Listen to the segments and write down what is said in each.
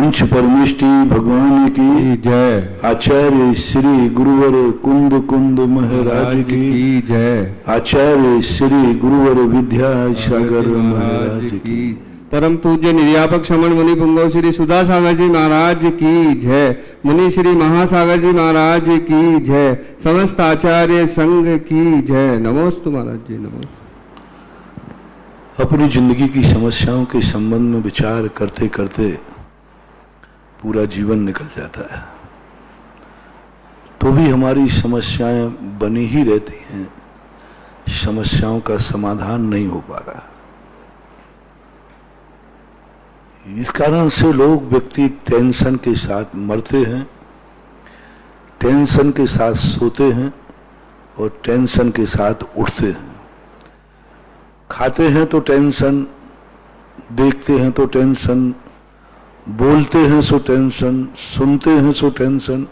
अंश परमेष्टि भगवान की जय। आचार्य श्री गुरुवर कुंद कुंद महाराज की जय। आचार्य श्री गुरुवर विद्यासागर महाराज की। परम पूज्य निर्यापक श्रमण मुनि पुंगव श्री सुधा सागर जी महाराज की जय। मुनि श्री महासागर जी महाराज की जय। समस्त आचार्य संघ की जय। नमोस्तु महाराज जी, नमोस्तु। अपनी जिंदगी की समस्याओं के संबंध में विचार करते करते पूरा जीवन निकल जाता है, तो भी हमारी समस्याएं बनी ही रहती हैं, समस्याओं का समाधान नहीं हो पा रहा। इस कारण से लोग व्यक्ति टेंशन के साथ मरते हैं, टेंशन के साथ सोते हैं और टेंशन के साथ उठते हैं। खाते हैं तो टेंशन, देखते हैं तो टेंशन, बोलते हैं सो टेंशन, सुनते हैं सो टेंशन,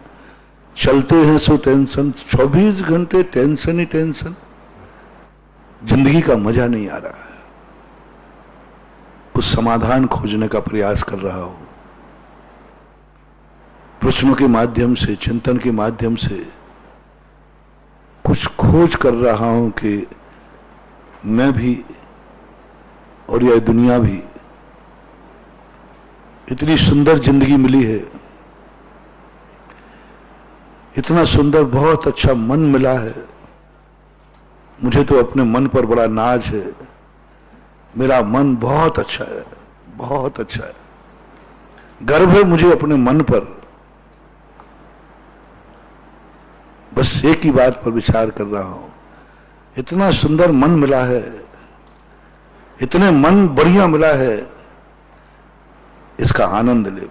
चलते हैं सो टेंशन, 24 घंटे टेंशन ही टेंशन। जिंदगी का मजा नहीं आ रहा है। कुछ समाधान खोजने का प्रयास कर रहा हो, प्रश्नों के माध्यम से, चिंतन के माध्यम से कुछ खोज कर रहा हूं कि मैं भी और यह दुनिया भी, इतनी सुंदर जिंदगी मिली है, इतना सुंदर बहुत अच्छा मन मिला है। मुझे तो अपने मन पर बड़ा नाज है। मेरा मन बहुत अच्छा है, बहुत अच्छा है। गर्व है मुझे अपने मन पर। बस एक ही बात पर विचार कर रहा हूं, इतना सुंदर मन मिला है, इतने मन बढ़िया मिला है, इसका आनंद ले।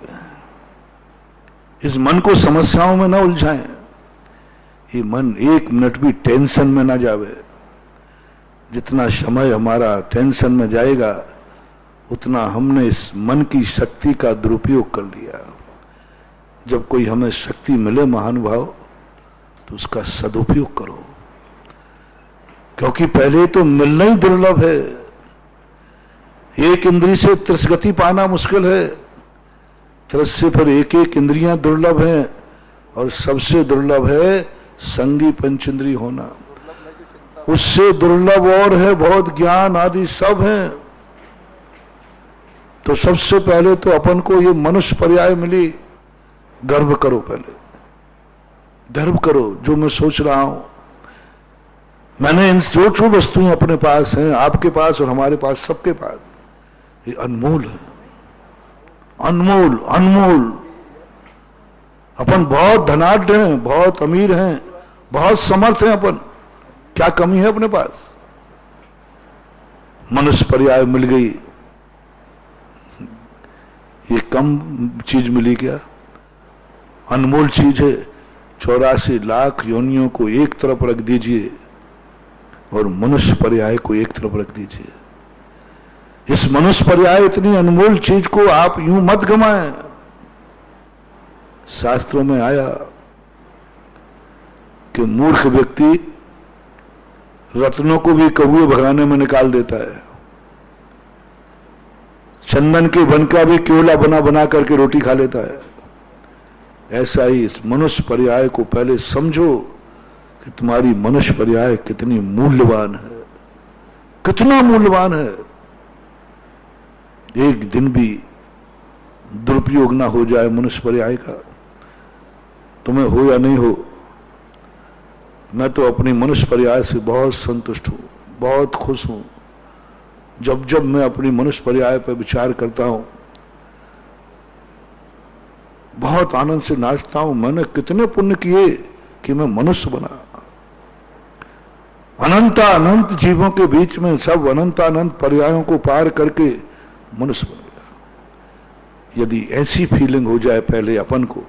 इस मन को समस्याओं में ना उलझाएं। ये मन एक मिनट भी टेंशन में ना जावे। जितना समय हमारा टेंशन में जाएगा, उतना हमने इस मन की शक्ति का दुरुपयोग कर लिया। जब कोई हमें शक्ति मिले महानुभाव, तो उसका सदुपयोग करो, क्योंकि पहले तो मिलना ही दुर्लभ है। एक इंद्री से त्रिसगति पाना मुश्किल है, त्रिस से फिर एक एक इंद्रियां दुर्लभ हैं, और सबसे दुर्लभ है संगी पंचेंद्री होना। उससे दुर्लभ और है बहुत ज्ञान आदि सब हैं। तो सबसे पहले तो अपन को ये मनुष्य पर्याय मिली। गर्व करो, पहले गर्व करो जो मैं सोच रहा हूं। मैंने इन जो वस्तुएं अपने पास हैं, आपके पास और हमारे पास, सबके पास, ये अनमोल है, अनमोल अनमोल। अपन बहुत धनाढ्य हैं, बहुत अमीर हैं, बहुत समर्थ हैं अपन। क्या कमी है अपने पास? मनुष्य पर्याय मिल गई, ये कम चीज मिली क्या? अनमोल चीज है। 84 लाख योनियों को एक तरफ रख दीजिए और मनुष्य पर्याय को एक तरफ रख दीजिए। इस मनुष्य पर्याय इतनी अनमोल चीज को आप यूं मत गमाएं। शास्त्रों में आया कि मूर्ख व्यक्ति रत्नों को भी कौए भगाने में निकाल देता है, चंदन के बन का भी केवला बना बना करके रोटी खा लेता है। ऐसा ही इस मनुष्य पर्याय को पहले समझो कि तुम्हारी मनुष्य पर्याय कितनी मूल्यवान है, कितना मूल्यवान है। एक दिन भी दुरुपयोग ना हो जाए मनुष्य पर्याय का। तुम्हें हो या नहीं हो, मैं तो अपनी मनुष्य पर्याय से बहुत संतुष्ट हूं, बहुत खुश हूं। जब जब मैं अपनी मनुष्य पर्याय पर विचार करता हूं, बहुत आनंद से नाचता हूं। मैंने कितने पुण्य किए कि मैं मनुष्य बना। अनंत अनंत जीवों के बीच में सब अनंत अनंत पर्यायों को पार करके मनुष्य बन गया। यदि ऐसी फीलिंग हो जाए पहले अपन को,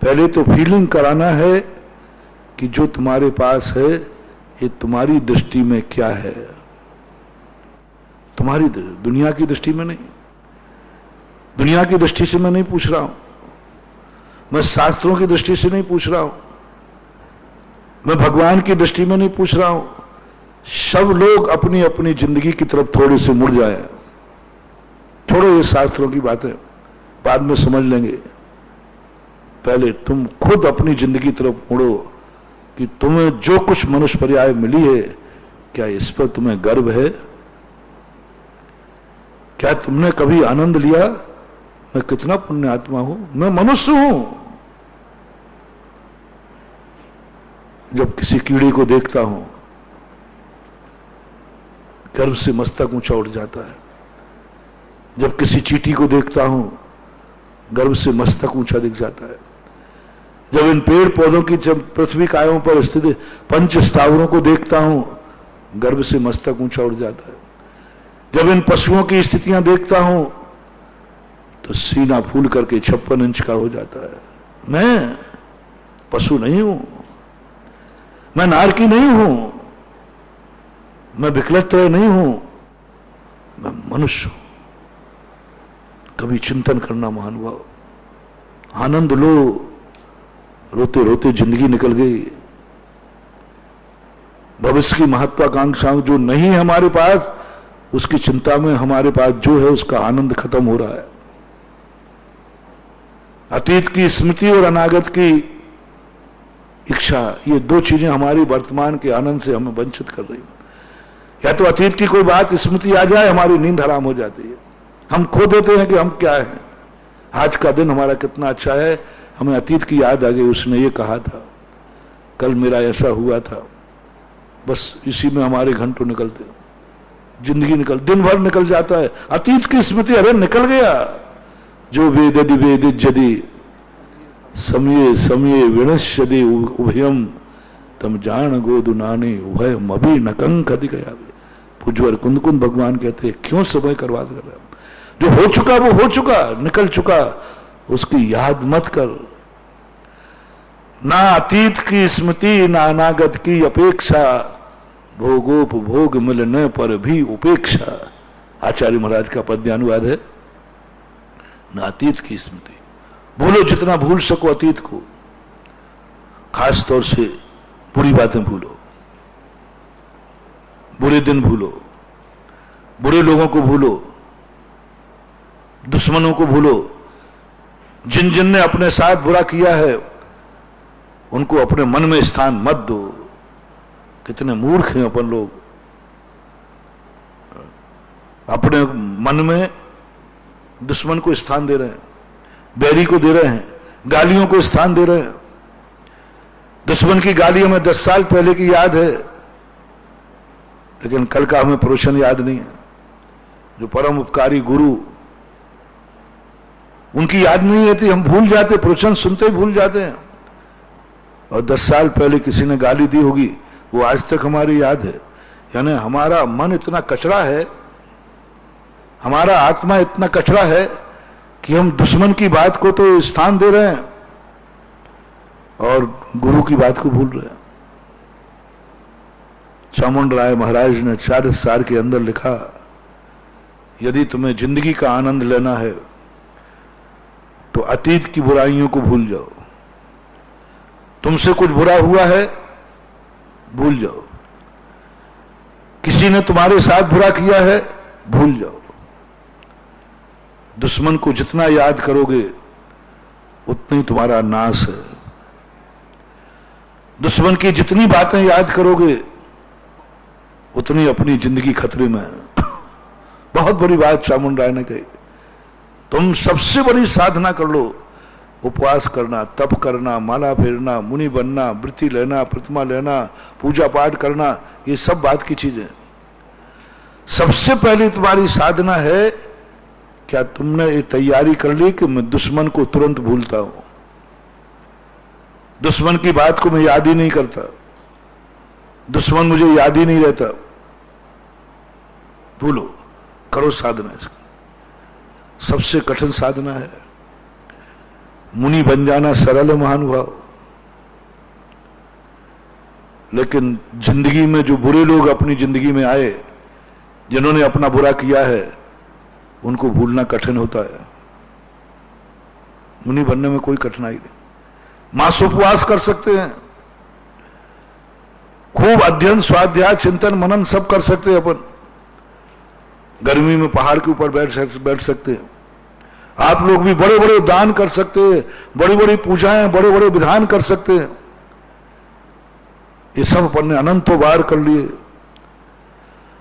पहले तो फीलिंग कराना है कि जो तुम्हारे पास है ये तुम्हारी दृष्टि में क्या है, तुम्हारी दुनिया की दृष्टि में नहीं। दुनिया की दृष्टि से मैं नहीं पूछ रहा हूं, मैं शास्त्रों की दृष्टि से नहीं पूछ रहा हूं, मैं भगवान की दृष्टि में नहीं पूछ रहा हूं। सब लोग अपनी अपनी जिंदगी की तरफ थोड़े से मुड़ जाए, छोड़ो ये शास्त्रों की बातें। बाद में समझ लेंगे। पहले तुम खुद अपनी जिंदगी तरफ मुड़ो कि तुम्हें जो कुछ मनुष्य पर्याय मिली है, क्या इस पर तुम्हें गर्व है? क्या तुमने कभी आनंद लिया? मैं कितना पुण्य आत्मा हूं, मैं मनुष्य हूं। जब किसी कीड़े को देखता हूं, गर्व से मस्तक ऊंचा उठ जाता है। जब किसी चींटी को देखता हूं, गर्व से मस्तक ऊंचा दिख जाता है। जब इन पेड़ पौधों की, जब पृथ्वी कायों पर स्थित पंच स्थावरों को देखता हूं, गर्व से मस्तक ऊंचा उठ जाता है। जब इन पशुओं की स्थितियां देखता हूं तो सीना फूल करके 56 इंच का हो जाता है। मैं पशु नहीं हूं, मैं नारकी नहीं हूं, मैं विकलत्रय नहीं हूं, मैं मनुष्य हूं। कभी चिंतन करना महानुभाव, आनंद लो। रोते रोते जिंदगी निकल गई। भविष्य की महत्वाकांक्षाएं जो नहीं है हमारे पास, उसकी चिंता में हमारे पास जो है उसका आनंद खत्म हो रहा है। अतीत की स्मृति और अनागत की इच्छा, ये दो चीजें हमारी वर्तमान के आनंद से हमें वंचित कर रही। या तो अतीत की कोई बात स्मृति आ जाए, हमारी नींद हराम हो जाती है। हम खो देते हैं कि हम क्या हैं। आज का दिन हमारा कितना अच्छा है, हमें अतीत की याद आ गई। उसने ये कहा था, कल मेरा ऐसा हुआ था। बस इसी में हमारे घंटों निकलते, जिंदगी दिन भर निकल जाता है। अतीत की स्मृति, अरे निकल गया। जो वेददि वेदिज्यदि समये समये विनश्यदि उभयम तम जान गोदुनानी उभयम अभी नकंक अधिक गया। पूज्यवर कुंद कुंद भगवान कहते हैं, क्यों समय बर्बाद कर रहे हैं? जो हो चुका वो हो चुका, निकल चुका, उसकी याद मत कर। ना अतीत की स्मृति, ना अनागत की अपेक्षा, भोगोपभोग मिलने पर भी उपेक्षा। आचार्य महाराज का पद्यानुवाद है। ना अतीत की स्मृति, भूलो जितना भूल सको अतीत को। खास तौर से बुरी बातें भूलो, बुरे दिन भूलो, बुरे लोगों को भूलो, दुश्मनों को भूलो। जिन जिन ने अपने साथ बुरा किया है उनको अपने मन में स्थान मत दो। कितने मूर्ख हैं अपन लोग, अपने मन में दुश्मन को स्थान दे रहे हैं, बैरी को दे रहे हैं, गालियों को स्थान दे रहे हैं। दुश्मन की गाली हमें 10 साल पहले की याद है, लेकिन कल का हमें प्रवचन याद नहीं है। जो परम उपकारी गुरु, उनकी याद नहीं रहती, हम भूल जाते, प्रवचन सुनते ही भूल जाते हैं। और 10 साल पहले किसी ने गाली दी होगी, वो आज तक हमारी याद है। यानी हमारा मन इतना कचरा है, हमारा आत्मा इतना कचरा है कि हम दुश्मन की बात को तो स्थान दे रहे हैं और गुरु की बात को भूल रहे हैं। चामुंड राय महाराज ने 40 साल के अंदर लिखा, यदि तुम्हें जिंदगी का आनंद लेना है तो अतीत की बुराइयों को भूल जाओ। तुमसे कुछ बुरा हुआ है, भूल जाओ। किसी ने तुम्हारे साथ बुरा किया है, भूल जाओ। दुश्मन को जितना याद करोगे उतना ही तुम्हारा नाश है। दुश्मन की जितनी बातें याद करोगे उतनी अपनी जिंदगी खतरे में है। बहुत बड़ी बात चामुंड राय ने कही। तुम सबसे बड़ी साधना कर लो, उपवास करना, तप करना, माला फेरना, मुनि बनना, वृत्ति लेना, प्रतिमा लेना, पूजा पाठ करना, ये सब बात की चीजें। सबसे पहले तुम्हारी साधना है, क्या तुमने ये तैयारी कर ली कि मैं दुश्मन को तुरंत भूलता हूं, दुश्मन की बात को मैं याद ही नहीं करता, दुश्मन मुझे याद ही नहीं रहता। भूलो, करो साधना। इसकी सबसे कठिन साधना है। मुनि बन जाना सरल है महानुभाव, लेकिन जिंदगी में जो बुरे लोग अपनी जिंदगी में आए, जिन्होंने अपना बुरा किया है, उनको भूलना कठिन होता है। मुनि बनने में कोई कठिनाई नहीं। मासोपवास कर सकते हैं, खूब अध्ययन, स्वाध्याय, चिंतन, मनन सब कर सकते हैं अपन। गर्मी में पहाड़ के ऊपर बैठ सकते हैं, आप लोग भी बड़े बड़े दान कर सकते हैं, बड़ी बड़ी पूजाएं, बड़े बड़े विधान कर सकते हैं। ये सब अपन ने अनंतों बार कर लिए,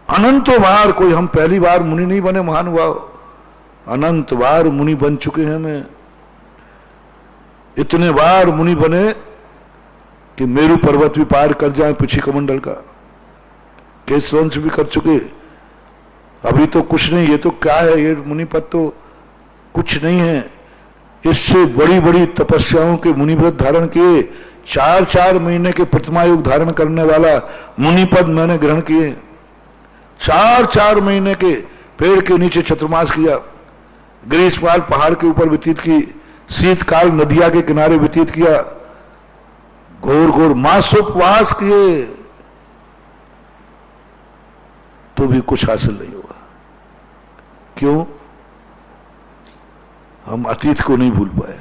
अनंतों बार। कोई हम पहली बार मुनि नहीं बने महानुभाव, अनंत बार मुनि बन चुके हैं। मैं इतने बार मुनि बने कि मेरू पर्वत भी पार कर जाए पृथ्वी कमंडल का, केसवंश भी कर चुके। अभी तो कुछ नहीं, ये तो क्या है, ये मुनिपद तो कुछ नहीं है। इससे बड़ी बड़ी तपस्याओं के मुनिव्रत धारण किए, 4-4 महीने के प्रतिमा युग धारण करने वाला मुनिपद मैंने ग्रहण किए। 4-4 महीने के पेड़ के नीचे चतुर्मास किया, ग्रीष्मकाल पहाड़ के ऊपर व्यतीत की, शीतकाल नदिया के किनारे व्यतीत किया, घोर घोर मासोपवास किए, तो भी कुछ हासिल नहीं हुआ। क्यों? हम अतीत को नहीं भूल पाए,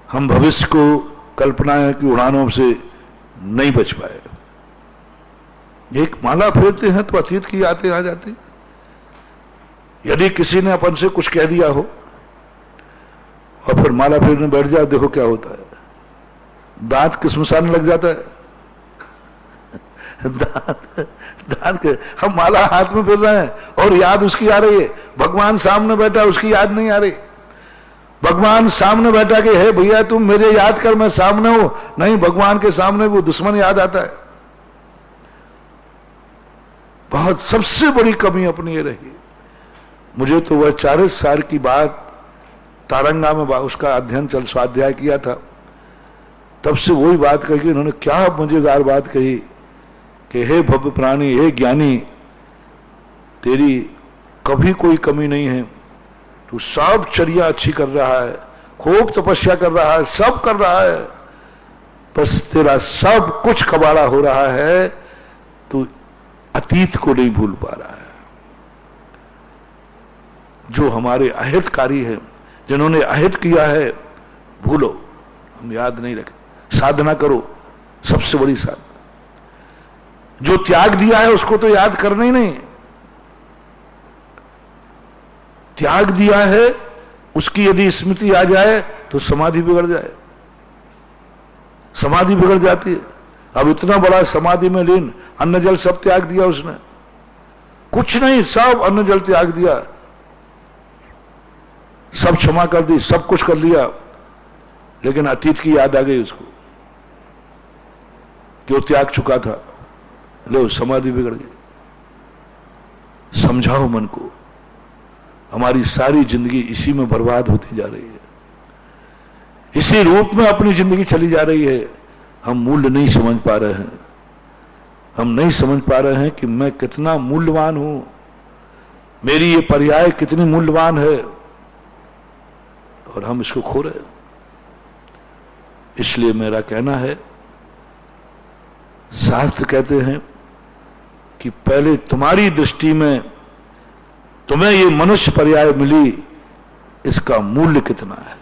हम भविष्य को कल्पनाएं की उड़ानों से नहीं बच पाए। एक माला फेरते हैं तो अतीत की यादें आ जाती। यदि किसी ने अपन से कुछ कह दिया हो और फिर माला फेरने बैठ जाए, देखो क्या होता है, दांत किस्मसान लग जाता है। दांत के हम माला हाथ में फेर रहे हैं और याद उसकी आ रही है, भगवान सामने बैठा उसकी याद नहीं आ रही। भगवान सामने बैठा कि हे भैया तुम मेरे याद कर, मैं सामने हूं, नहीं, भगवान के सामने वो दुश्मन याद आता है। बहुत सबसे बड़ी कमी अपनी ये रही। मुझे तो वह 40 साल की बात तारंगा में उसका अध्ययन चल स्वाध्याय किया था, तब से वही बात कही। उन्होंने क्या मजेदार बात कही कि हे भव्य प्राणी, हे ज्ञानी, तेरी कभी कोई कमी नहीं है, तू सब चर्या अच्छी कर रहा है, खूब तपस्या कर रहा है, सब कर रहा है, बस तेरा सब कुछ कबाड़ा हो रहा है, तू अतीत को नहीं भूल पा रहा है। जो हमारे अहितकारी है, जिन्होंने अहित किया है, भूलो, हम याद नहीं रखें। साधना करो, सबसे बड़ी साधना। जो त्याग दिया है उसको तो याद करना ही नहीं। त्याग दिया है उसकी यदि स्मृति आ जाए तो समाधि बिगड़ जाए, समाधि बिगड़ जाती है। अब इतना बड़ा समाधि में लीन, अन्न जल सब त्याग दिया उसने, कुछ नहीं, सब अन्न जल त्याग दिया, सब क्षमा कर दी, सब कुछ कर लिया, लेकिन अतीत की याद आ गई उसको कि वो त्याग चुका था। लो, समाधि बिगड़ गई। समझाओ मन को, हमारी सारी जिंदगी इसी में बर्बाद होती जा रही है, इसी रूप में अपनी जिंदगी चली जा रही है। हम मूल्य नहीं समझ पा रहे हैं, हम नहीं समझ पा रहे हैं कि मैं कितना मूल्यवान हूं, मेरी ये पर्याय कितनी मूल्यवान है, और हम इसको खो रहे हैं। इसलिए मेरा कहना है, शास्त्र कहते हैं कि पहले तुम्हारी दृष्टि में तुम्हें ये मनुष्य पर्याय मिली, इसका मूल्य कितना है।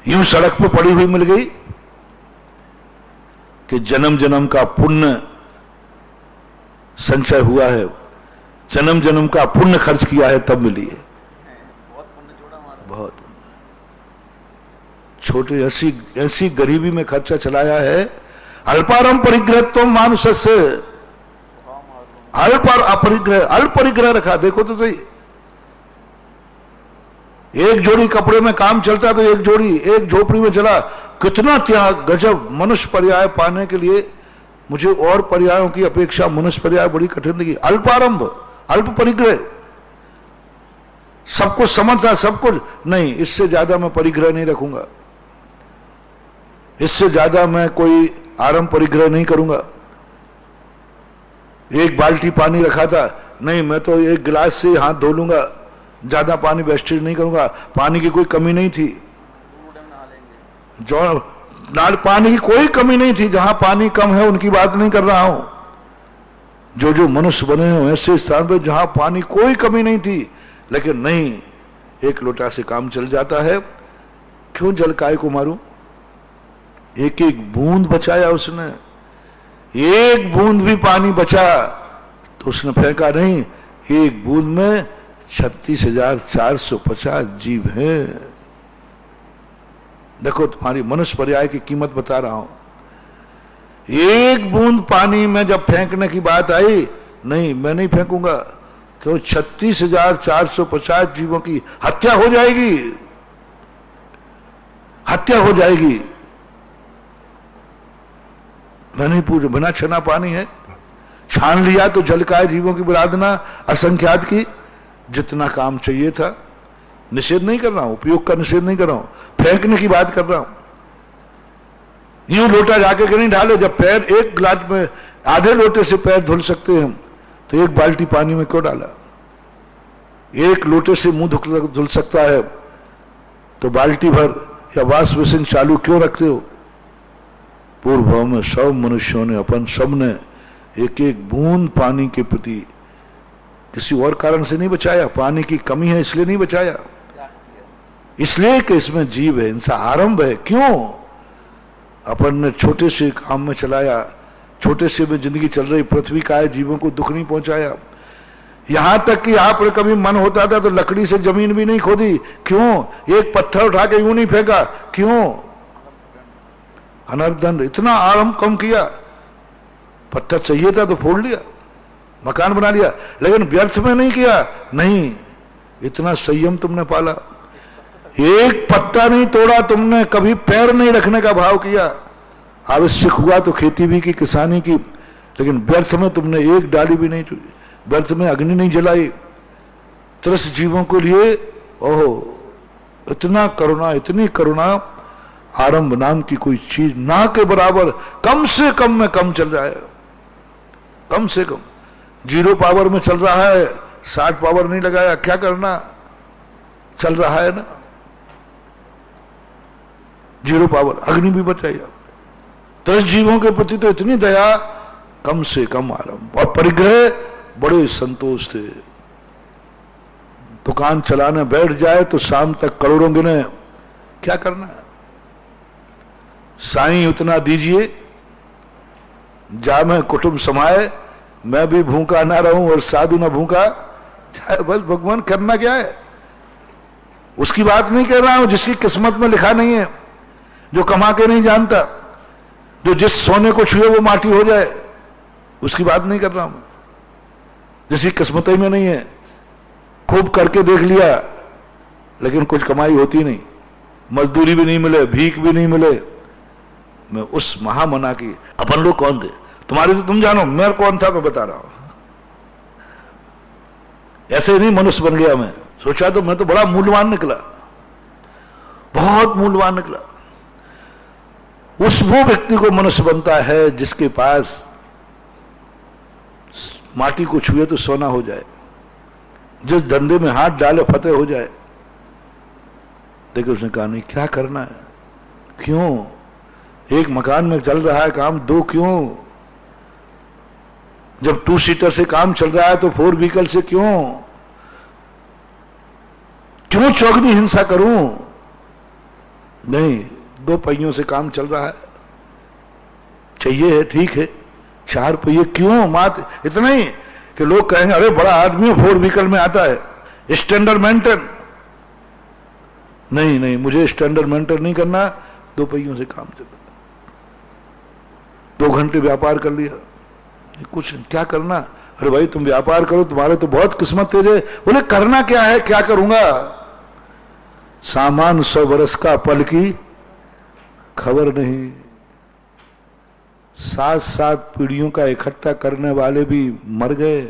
यूं सड़क पर पड़ी हुई मिल गई कि जन्म जन्म का पुण्य संचय हुआ है, जन्म जन्म का पुण्य खर्च किया है तब मिली है। बहुत छोटे ऐसी गरीबी में खर्चा चलाया है। अल्पारम परिग्रह मानुष से, अल्प और अपरिग्रह, अल्प परिग्रह रखा। देखो तो सही, एक जोड़ी कपड़े में काम चलता तो एक जोड़ी एक झोपड़ी में चला। कितना त्याग, गजब। मनुष्य पर्याय पाने के लिए मुझे और पर्यायों की अपेक्षा मनुष्य पर्याय बड़ी कठिन लगी। अल्पारंभ, अल्प परिग्रह, सब कुछ समझता, सब कुछ नहीं, इससे ज्यादा मैं परिग्रह नहीं रखूंगा, इससे ज्यादा मैं कोई आरंभ परिग्रह नहीं करूंगा। एक बाल्टी पानी रखा था, नहीं, मैं तो एक गिलास से हाथ धो लूंगा, ज्यादा पानी वेस्टेज नहीं करूंगा। पानी की कोई कमी नहीं थी, जो पानी की कोई कमी नहीं थी। जहां पानी कम है उनकी बात नहीं कर रहा हूं, जो जो मनुष्य बने हैं ऐसे स्थान पर जहां पानी कोई कमी नहीं थी, लेकिन नहीं, एक लोटा से काम चल जाता है। क्यों जल काय को मारूं? एक एक बूंद बचाया उसने, एक बूंद भी पानी बचा तो उसने फेंका नहीं, एक बूंद में 36,450 जीव हैं। देखो तुम्हारी मनुष्य पर्याय की कीमत बता रहा हूं। एक बूंद पानी में जब फेंकने की बात आई, नहीं मैं नहीं फेंकूंगा, क्यों 36,450 जीवों की हत्या हो जाएगी, हत्या हो जाएगी। मैं नहीं पूछ, बिना छना पानी है, छान लिया तो जलकाय जीवों की बिरादना असंख्यात की, जितना काम चाहिए था। निषेध नहीं कर रहा हूं, उपयोग का निषेध नहीं कर रहा हूं, फेंकने की बात कर रहा हूं। यूं लोटा जाके के नहीं ढाले, जब पैर एक गिलास में आधे लोटे से पैर धुल सकते हैं तो एक बाल्टी पानी में क्यों डाला? एक लोटे से मुंह धुल सकता है तो बाल्टी भर या वॉश बेसिन चालू क्यों रखते हो? पूर्व भाव में सब मनुष्यों ने, अपन सब ने एक एक बूंद पानी के प्रति किसी और कारण से नहीं बचाया। पानी की कमी है इसलिए नहीं बचाया, इसलिए कि इसमें जीव है, इनसा आरंभ है। क्यों? अपन ने छोटे से काम में चलाया, छोटे से में जिंदगी चल रही, पृथ्वी का जीवों को दुख नहीं पहुंचाया। यहां तक कि यहां पर कभी मन होता था तो लकड़ी से जमीन भी नहीं खोदी। क्यों? एक पत्थर उठा के यूं नहीं फेंका। क्यों? अनर्दन इतना आरंभ कम किया। पत्थर चाहिए था तो फोड़ लिया, मकान बना लिया, लेकिन व्यर्थ में नहीं किया। नहीं, इतना संयम तुमने पाला, एक पत्ता नहीं तोड़ा तुमने, कभी पैर नहीं रखने का भाव किया। आवश्यक हुआ तो खेती भी की, किसानी की, लेकिन व्यर्थ में तुमने एक डाली भी नहीं टूटी, व्यर्थ में अग्नि नहीं जलाई। त्रस्त जीवों के लिए ओहो इतना करुणा, इतनी करुणा, आरंभ नाम की कोई चीज ना के बराबर कम से कम में कम चल रहा है। कम से कम 0 पावर में चल रहा है, 60 पावर नहीं लगाया, क्या करना, चल रहा है ना 0 पावर, अग्नि भी बचाया। त्रस्त जीवों के प्रति तो इतनी दया, कम से कम आरंभ। और परिग्रह बड़े संतोष थे। दुकान चलाने बैठ जाए तो शाम तक करोड़ों गिने, क्या करना है, साईं उतना दीजिए, जा मैं कुटुंब समाये, मैं भी भूखा ना रहूं और साधु ना भूखा जाए। बस भगवान करना क्या है, उसकी बात नहीं कर रहा हूं जिसकी किस्मत में लिखा नहीं है, जो कमा के नहीं जानता, जो जिस सोने को छुए वो माटी हो जाए, उसकी बात नहीं कर रहा हूं। जिसकी किस्मत में नहीं है, खूब करके देख लिया लेकिन कुछ कमाई होती नहीं, मजदूरी भी नहीं मिले, भीख भी नहीं मिले। मैं उस महामना की, अपन लोग कौन थे, तुम्हारी तो तुम जानो, मैं कौन था मैं बता रहा हूं। ऐसे नहीं मनुष्य बन गया मैं, सोचा तो मैं तो बड़ा मूल्यवान निकला, बहुत मूल्यवान निकला। उस वो व्यक्ति को मनुष्य बनता है जिसके पास माटी को छुए तो सोना हो जाए, जिस धंधे में हाथ डाले फतेह हो जाए। देखिए उसने कहा नहीं, क्या करना है, क्यों, एक मकान में चल रहा है काम, 2 क्यों, जब 2 सीटर से काम चल रहा है तो 4 व्हीकल से क्यों चौगनी हिंसा करूं? नहीं, 2 पहियों से काम चल रहा है, चाहिए है, ठीक है, 4 पहिए क्यों, मात इतना ही कि लोग कहेंगे अरे बड़ा आदमी 4 व्हीकल में आता है, स्टैंडर्ड मेंटेन। नहीं नहीं, मुझे स्टैंडर्ड मेंटेन नहीं करना, 2 पहियों से काम चल रहा, 2 घंटे व्यापार कर लिया, कुछ नहीं, क्या करना, अरे भाई तुम व्यापार करो, तुम्हारे तो बहुत किस्मत तेरे। बोले करना क्या है, क्या करूंगा, सामान 100 बरस का, पल की खबर नहीं। 7 पीढ़ियों का इकट्ठा करने वाले भी मर गए।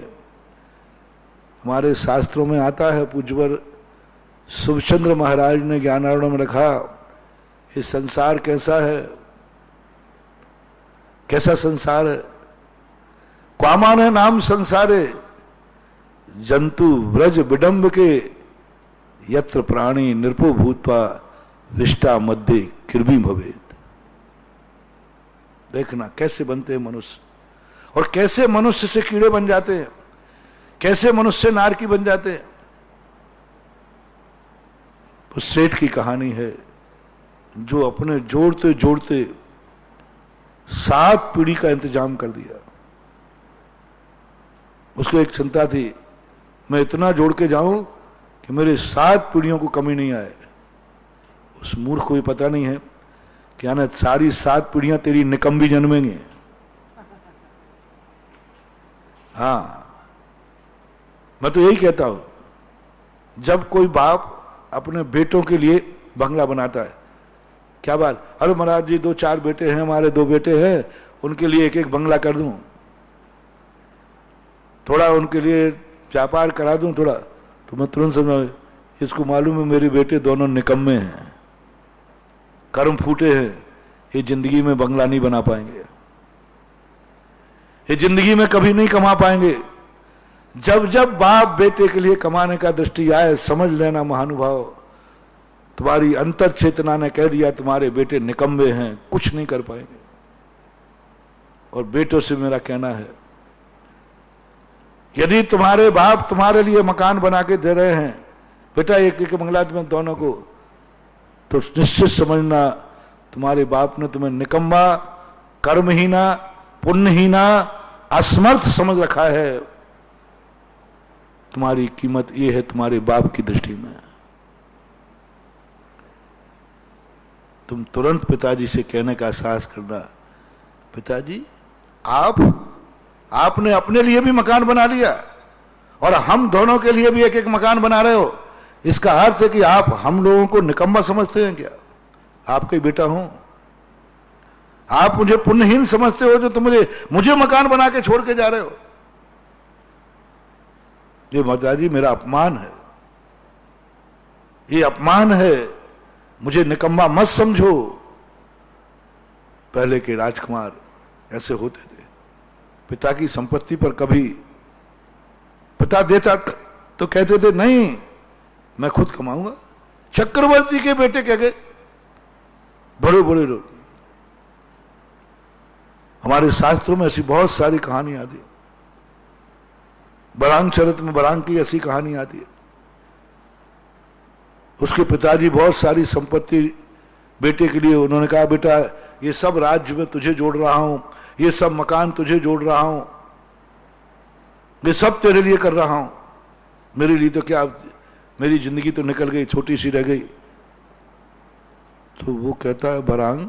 हमारे शास्त्रों में आता है, पूज्यवर शुभचंद्र महाराज ने ज्ञानावरण में रखा, ये संसार कैसा है, कैसा संसार है। क्वामान है नाम संसारे, जंतु व्रज विडंब के, यत्र प्राणी नृपो भूत्वा विष्टा मध्य कृमि भवेत्। देखना कैसे बनते हैं मनुष्य, और कैसे मनुष्य से कीड़े बन जाते हैं, कैसे मनुष्य से नारकी बन जाते हैं। उस सेठ की कहानी है जो अपने जोड़ते जोड़ते 7 पीढ़ी का इंतजाम कर दिया। उसको एक चिंता थी मैं इतना जोड़ के जाऊं कि मेरे 7 पीढ़ियों को कमी नहीं आए। उस मूर्ख को भी पता नहीं है कि आना सारी 7 पीढ़ियां तेरी निकम्बी जन्मेंगे। हाँ, मैं तो यही कहता हूं, जब कोई बाप अपने बेटों के लिए बंगला बनाता है, क्या बात, अरे महाराज जी 2-4 बेटे हैं, हमारे 2 बेटे हैं, उनके लिए एक एक बंगला कर दूं, थोड़ा उनके लिए व्यापार करा दूं थोड़ा, तो मैं तुरंत समझा इसको मालूम है मेरे बेटे दोनों निकम्मे हैं, कर्म फूटे हैं, ये जिंदगी में बंगला नहीं बना पाएंगे, ये जिंदगी में कभी नहीं कमा पाएंगे। जब जब बाप बेटे के लिए कमाने का दृष्टि आए, समझ लेना महानुभाव, तुम्हारी अंतर चेतना ने कह दिया तुम्हारे बेटे निकम्मे हैं, कुछ नहीं कर पाएंगे। और बेटों से मेरा कहना है, यदि तुम्हारे बाप तुम्हारे लिए मकान बना के दे रहे हैं, बेटा एक एक बंगला तुम्हें दोनों को, तो निश्चित समझना तुम्हारे बाप ने तुम्हें निकम्मा, कर्महीना, पुण्यहीना, असमर्थ समझ रखा है। तुम्हारी कीमत यह है तुम्हारे बाप की दृष्टि में। तुम तुरंत पिताजी से कहने का साहस करना, पिताजी आपने अपने लिए भी मकान बना लिया और हम दोनों के लिए भी एक एक मकान बना रहे हो, इसका अर्थ है कि आप हम लोगों को निकम्मा समझते हैं क्या? आपके बेटा हूं, आप मुझे पुण्यहीन समझते हो जो तुम मुझे मकान बना के छोड़ के जा रहे हो। ये पिताजी मेरा अपमान है, ये अपमान है, मुझे निकम्मा मत समझो। पहले के राजकुमार ऐसे होते थे, पिता की संपत्ति पर कभी पिता देता तो कहते थे नहीं मैं खुद कमाऊंगा। चक्रवर्ती के बेटे कह गए, बड़े बड़े लोग, हमारे शास्त्रों में ऐसी बहुत सारी कहानियां आती, बरांग चरित्र में बरांग की ऐसी कहानी आती है। उसके पिताजी बहुत सारी संपत्ति बेटे के लिए, उन्होंने कहा बेटा ये सब राज्य में तुझे जोड़ रहा हूं, ये सब मकान तुझे जोड़ रहा हूं, ये सब तेरे लिए कर रहा हूं, मेरे लिए तो क्या, मेरी जिंदगी तो निकल गई, छोटी सी रह गई। तो वो कहता है बरांग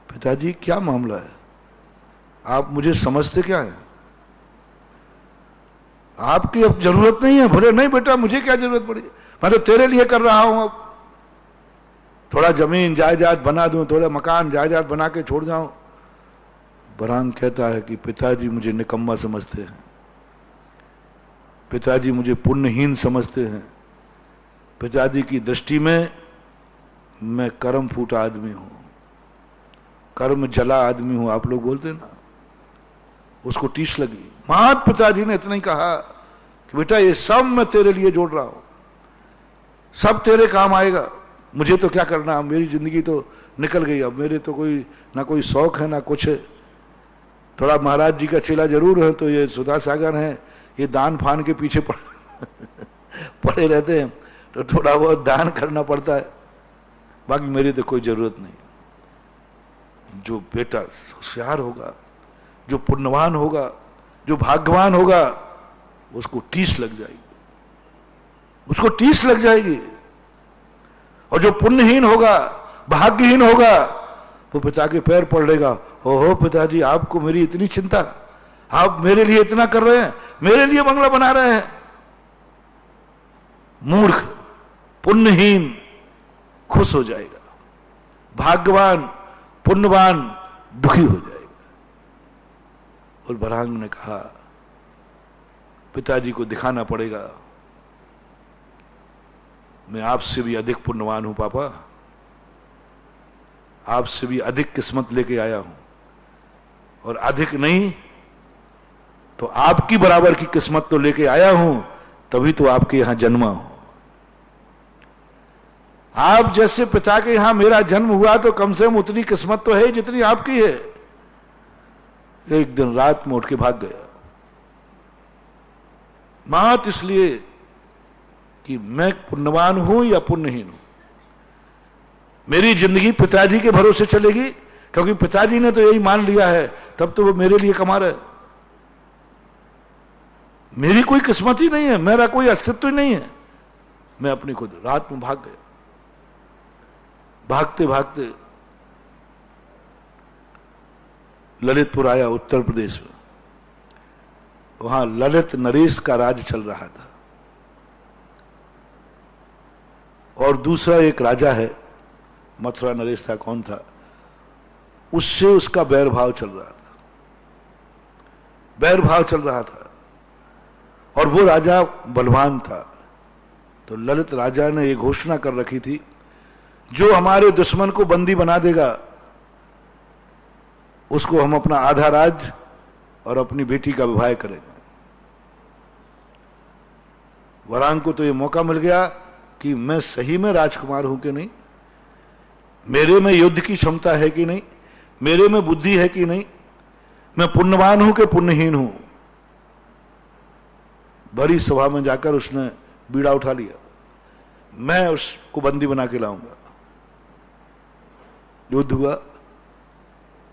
पिताजी क्या मामला है, आप मुझे समझते क्या है, आपकी अब जरूरत नहीं है। बोले नहीं बेटा मुझे क्या जरूरत पड़ी, मैं तो तेरे लिए कर रहा हूं, अब थोड़ा जमीन जायदाद बना दूं, थोड़ा मकान जायदाद बना के छोड़ जाऊं। बरांग कहता है कि पिताजी मुझे निकम्मा समझते हैं, पिताजी मुझे पुण्यहीन समझते हैं, पिताजी की दृष्टि में मैं कर्म फूटा आदमी हूं, कर्म जला आदमी हूं। आप लोग बोलते ना, उसको टीस लगी। मात पिताजी ने इतना ही कहा कि बेटा ये सब मैं तेरे लिए जोड़ रहा हूं, सब तेरे काम आएगा, मुझे तो क्या करना, मेरी जिंदगी तो निकल गई, अब मेरे तो कोई ना कोई शौक है ना कुछ है। थोड़ा महाराज जी का चेला जरूर है, तो ये सुधा सागर है, ये दान फान के पीछे पड़े रहते हैं, तो थोड़ा बहुत दान करना पड़ता है, बाकी मेरी तो कोई जरूरत नहीं। जो बेटा होशियार होगा, जो पुण्यवान होगा, जो भाग्यवान होगा, उसको टीस लग जाएगी, उसको टीस लग जाएगी। और जो पुण्यहीन होगा, भाग्यहीन होगा, वो पिता के पैर पड़ लेगा, ओहो पिताजी आपको मेरी इतनी चिंता, आप मेरे लिए इतना कर रहे हैं, मेरे लिए बंगला बना रहे हैं। मूर्ख पुण्यहीन खुश हो जाएगा, भाग्यवान पुण्यवान दुखी हो जाएगा। और बरांग ने कहा पिताजी को दिखाना पड़ेगा, मैं आपसे भी अधिक पुण्यवान हूं पापा, आपसे भी अधिक किस्मत लेके आया हूं, और अधिक नहीं तो आपकी बराबर की किस्मत तो लेके आया हूं, तभी तो आपके यहां जन्मा हूं। आप जैसे पिता के यहां मेरा जन्म हुआ तो कम से कम उतनी किस्मत तो है जितनी आपकी है। एक दिन रात में उठ के भाग गया, मात इसलिए कि मैं पुण्यवान हूं या पुण्यहीन हूं, मेरी जिंदगी पिताजी के भरोसे चलेगी, क्योंकि पिताजी ने तो यही मान लिया है, तब तो वो मेरे लिए कमा रहे। मेरी कोई किस्मत ही नहीं है, मेरा कोई अस्तित्व ही नहीं है। मैं अपनी खुद रात में भाग गया, भागते भागते ललितपुर आया, उत्तर प्रदेश में। वहां ललित नरेश का राज चल रहा था, और दूसरा एक राजा है, मथुरा नरेश था, कौन था, उससे उसका बैर भाव चल रहा था, बैर भाव चल रहा था, और वो राजा बलवान था। तो ललित राजा ने ये घोषणा कर रखी थी, जो हमारे दुश्मन को बंदी बना देगा उसको हम अपना आधा राज और अपनी बेटी का विवाह करेंगे। वरांग को तो ये मौका मिल गया कि मैं सही में राजकुमार हूं कि नहीं, मेरे में युद्ध की क्षमता है कि नहीं, मेरे में बुद्धि है कि नहीं, मैं पुण्यवान हूं कि पुण्यहीन हूं। बड़ी सभा में जाकर उसने बीड़ा उठा लिया, मैं उसको बंदी बना के लाऊंगा। युद्ध हुआ,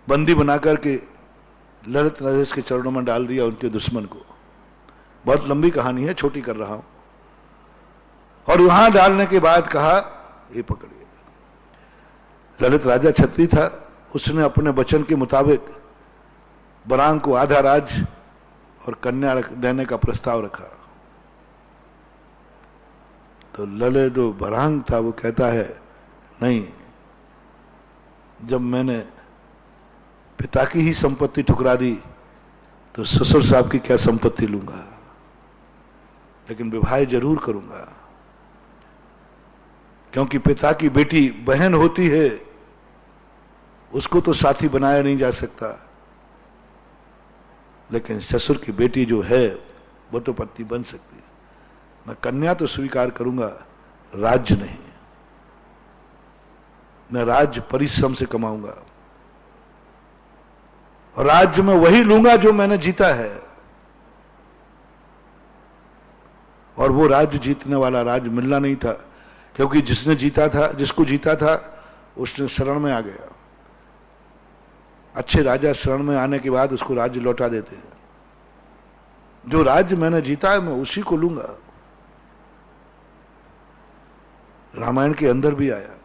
बंदी बनाकर के ललित नरेश के चरणों में डाल दिया उनके दुश्मन को। बहुत लंबी कहानी है, छोटी कर रहा हूं। और वहां डालने के बाद कहा, ये पकड़िए। ललित राजा क्षत्रिय था, उसने अपने वचन के मुताबिक बरांग को आधा राज और कन्या देने का प्रस्ताव रखा। तो ललित जो बरांग था वो कहता है, नहीं, जब मैंने पिता की ही संपत्ति ठुकरा दी तो ससुर साहब की क्या संपत्ति लूंगा, लेकिन विवाह जरूर करूंगा, क्योंकि पिता की बेटी बहन होती है, उसको तो साथी बनाया नहीं जा सकता, लेकिन ससुर की बेटी जो है वो तो पत्नी बन सकती है। मैं कन्या तो स्वीकार करूंगा, राज्य नहीं। मैं राज्य परिश्रम से कमाऊंगा, और राज्य में वही लूंगा जो मैंने जीता है। और वो राज्य जीतने वाला राज्य मिलना नहीं था, क्योंकि जिसने जीता था, जिसको जीता था, उसने शरण में आ गया। अच्छे राजा शरण में आने के बाद उसको राज्य लौटा देते हैं। जो राज्य मैंने जीता है मैं उसी को लूंगा। रामायण के अंदर भी आया,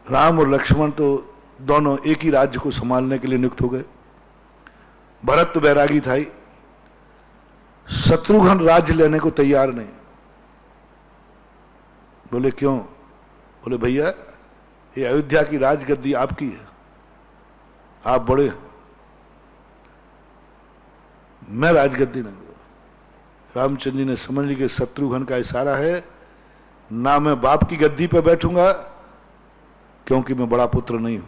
राम और लक्ष्मण तो दोनों एक ही राज्य को संभालने के लिए नियुक्त हो गए। भरत तो बैरागी था ही, शत्रुघ्न राज्य लेने को तैयार नहीं। बोले क्यों? बोले भैया, ये अयोध्या की राजगद्दी आपकी है, आप बड़े हैं, मैं राजगद्दी नहीं दूंगा। रामचंद्र जी ने समझ ली कि शत्रुघ्न का इशारा है, ना मैं बाप की गद्दी पर बैठूंगा क्योंकि मैं बड़ा पुत्र नहीं हूं।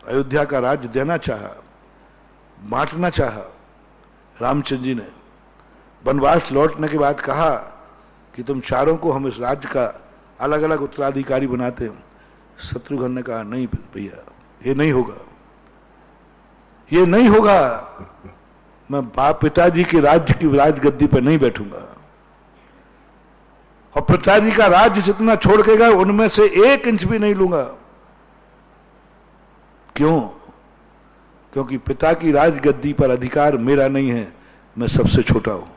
अयोध्या का राज्य देना चाहा, बांटना चाहा। रामचंद्र जी ने वनवास लौटने के बाद कहा कि तुम चारों को हम इस राज्य का अलग अलग उत्तराधिकारी बनाते हैं। शत्रुघ्न ने कहा, नहीं भैया, ये नहीं होगा, ये नहीं होगा, मैं बाप पिताजी के राज्य की राजगद्दी पर नहीं बैठूंगा, और पिताजी का राज्य जितना छोड़ के गए उनमें से 1 इंच भी नहीं लूंगा। क्यों? क्योंकि पिता की राजगद्दी पर अधिकार मेरा नहीं है, मैं सबसे छोटा हूं।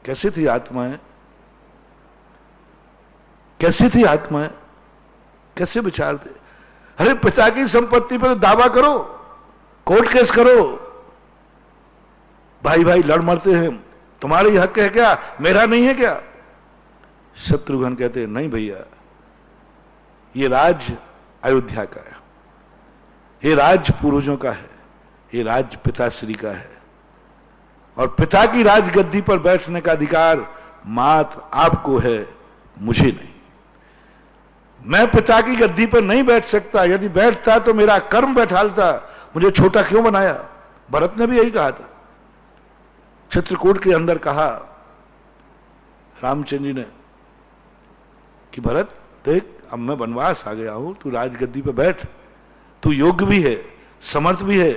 कैसे थी आत्माएं, कैसी थी आत्माएं, कैसे विचार थे? अरे पिता की संपत्ति पर दावा करो, कोर्ट केस करो, भाई भाई लड़ मरते हैं, तुम्हारा ही हक है क्या, मेरा नहीं है क्या? शत्रुघ्न कहते हैं, नहीं भैया, ये राज अयोध्या का है, ये राज पूर्वजों का है, ये राज पिताश्री का है, और पिता की राजगद्दी पर बैठने का अधिकार मात्र आपको है, मुझे नहीं। मैं पिता की गद्दी पर नहीं बैठ सकता, यदि बैठता तो मेरा कर्म बैठालता, मुझे छोटा क्यों बनाया? भरत ने भी यही कहा था, चित्रकूट के अंदर कहा रामचंद्र जी ने कि भरत देख, अब मैं वनवास आ गया हूं, तू राजगद्दी पर बैठ, तू योग्य भी है, समर्थ भी है।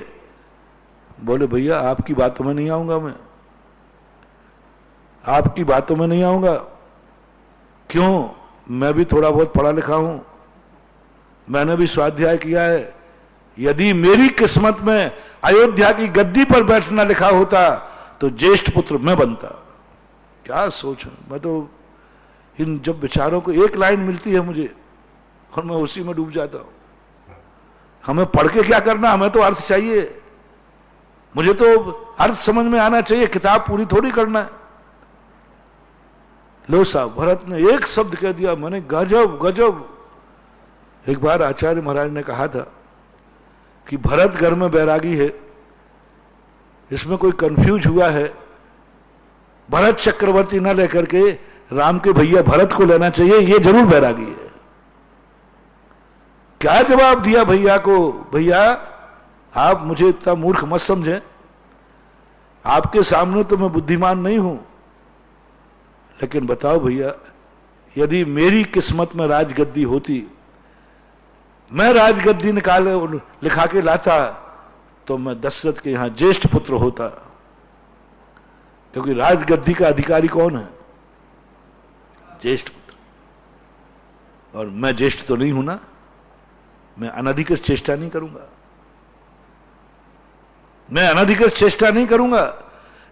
बोले भैया, आपकी बातों में नहीं आऊंगा, मैं आपकी बातों में नहीं आऊंगा। क्यों? मैं भी थोड़ा बहुत पढ़ा लिखा हूं, मैंने भी स्वाध्याय किया है, यदि मेरी किस्मत में अयोध्या की गद्दी पर बैठना लिखा होता तो ज्येष्ठ पुत्र मैं बनता। क्या सोच है। मैं तो इन जब विचारों को एक लाइन मिलती है मुझे और मैं उसी में डूब जाता हूं। हमें पढ़ के क्या करना, हमें तो अर्थ चाहिए। मुझे तो अर्थ समझ में आना चाहिए, किताब पूरी थोड़ी करना है। लो साहब, भरत ने एक शब्द कह दिया, मैंने गजब गजब। एक बार आचार्य महाराज ने कहा था कि भरत घर में बैरागी है, इसमें कोई कंफ्यूज हुआ है, भरत चक्रवर्ती ना लेकर के राम के भैया भरत को लेना चाहिए, ये जरूर बैरागी है। क्या जवाब दिया भैया को, भैया आप मुझे इतना मूर्ख मत समझें, आपके सामने तो मैं बुद्धिमान नहीं हूं, लेकिन बताओ भैया, यदि मेरी किस्मत में राजगद्दी होती, मैं राजगद्दी लिखा के लाता, तो मैं दशरथ के यहां ज्येष्ठ पुत्र होता। क्योंकि राजगद्दी का अधिकारी कौन है? ज्येष्ठ पुत्र। और मैं ज्येष्ठ तो नहीं हूं ना, मैं अनधिकृत चेष्टा नहीं करूंगा। मैं अनधिकृत चेष्टा नहीं करूंगा।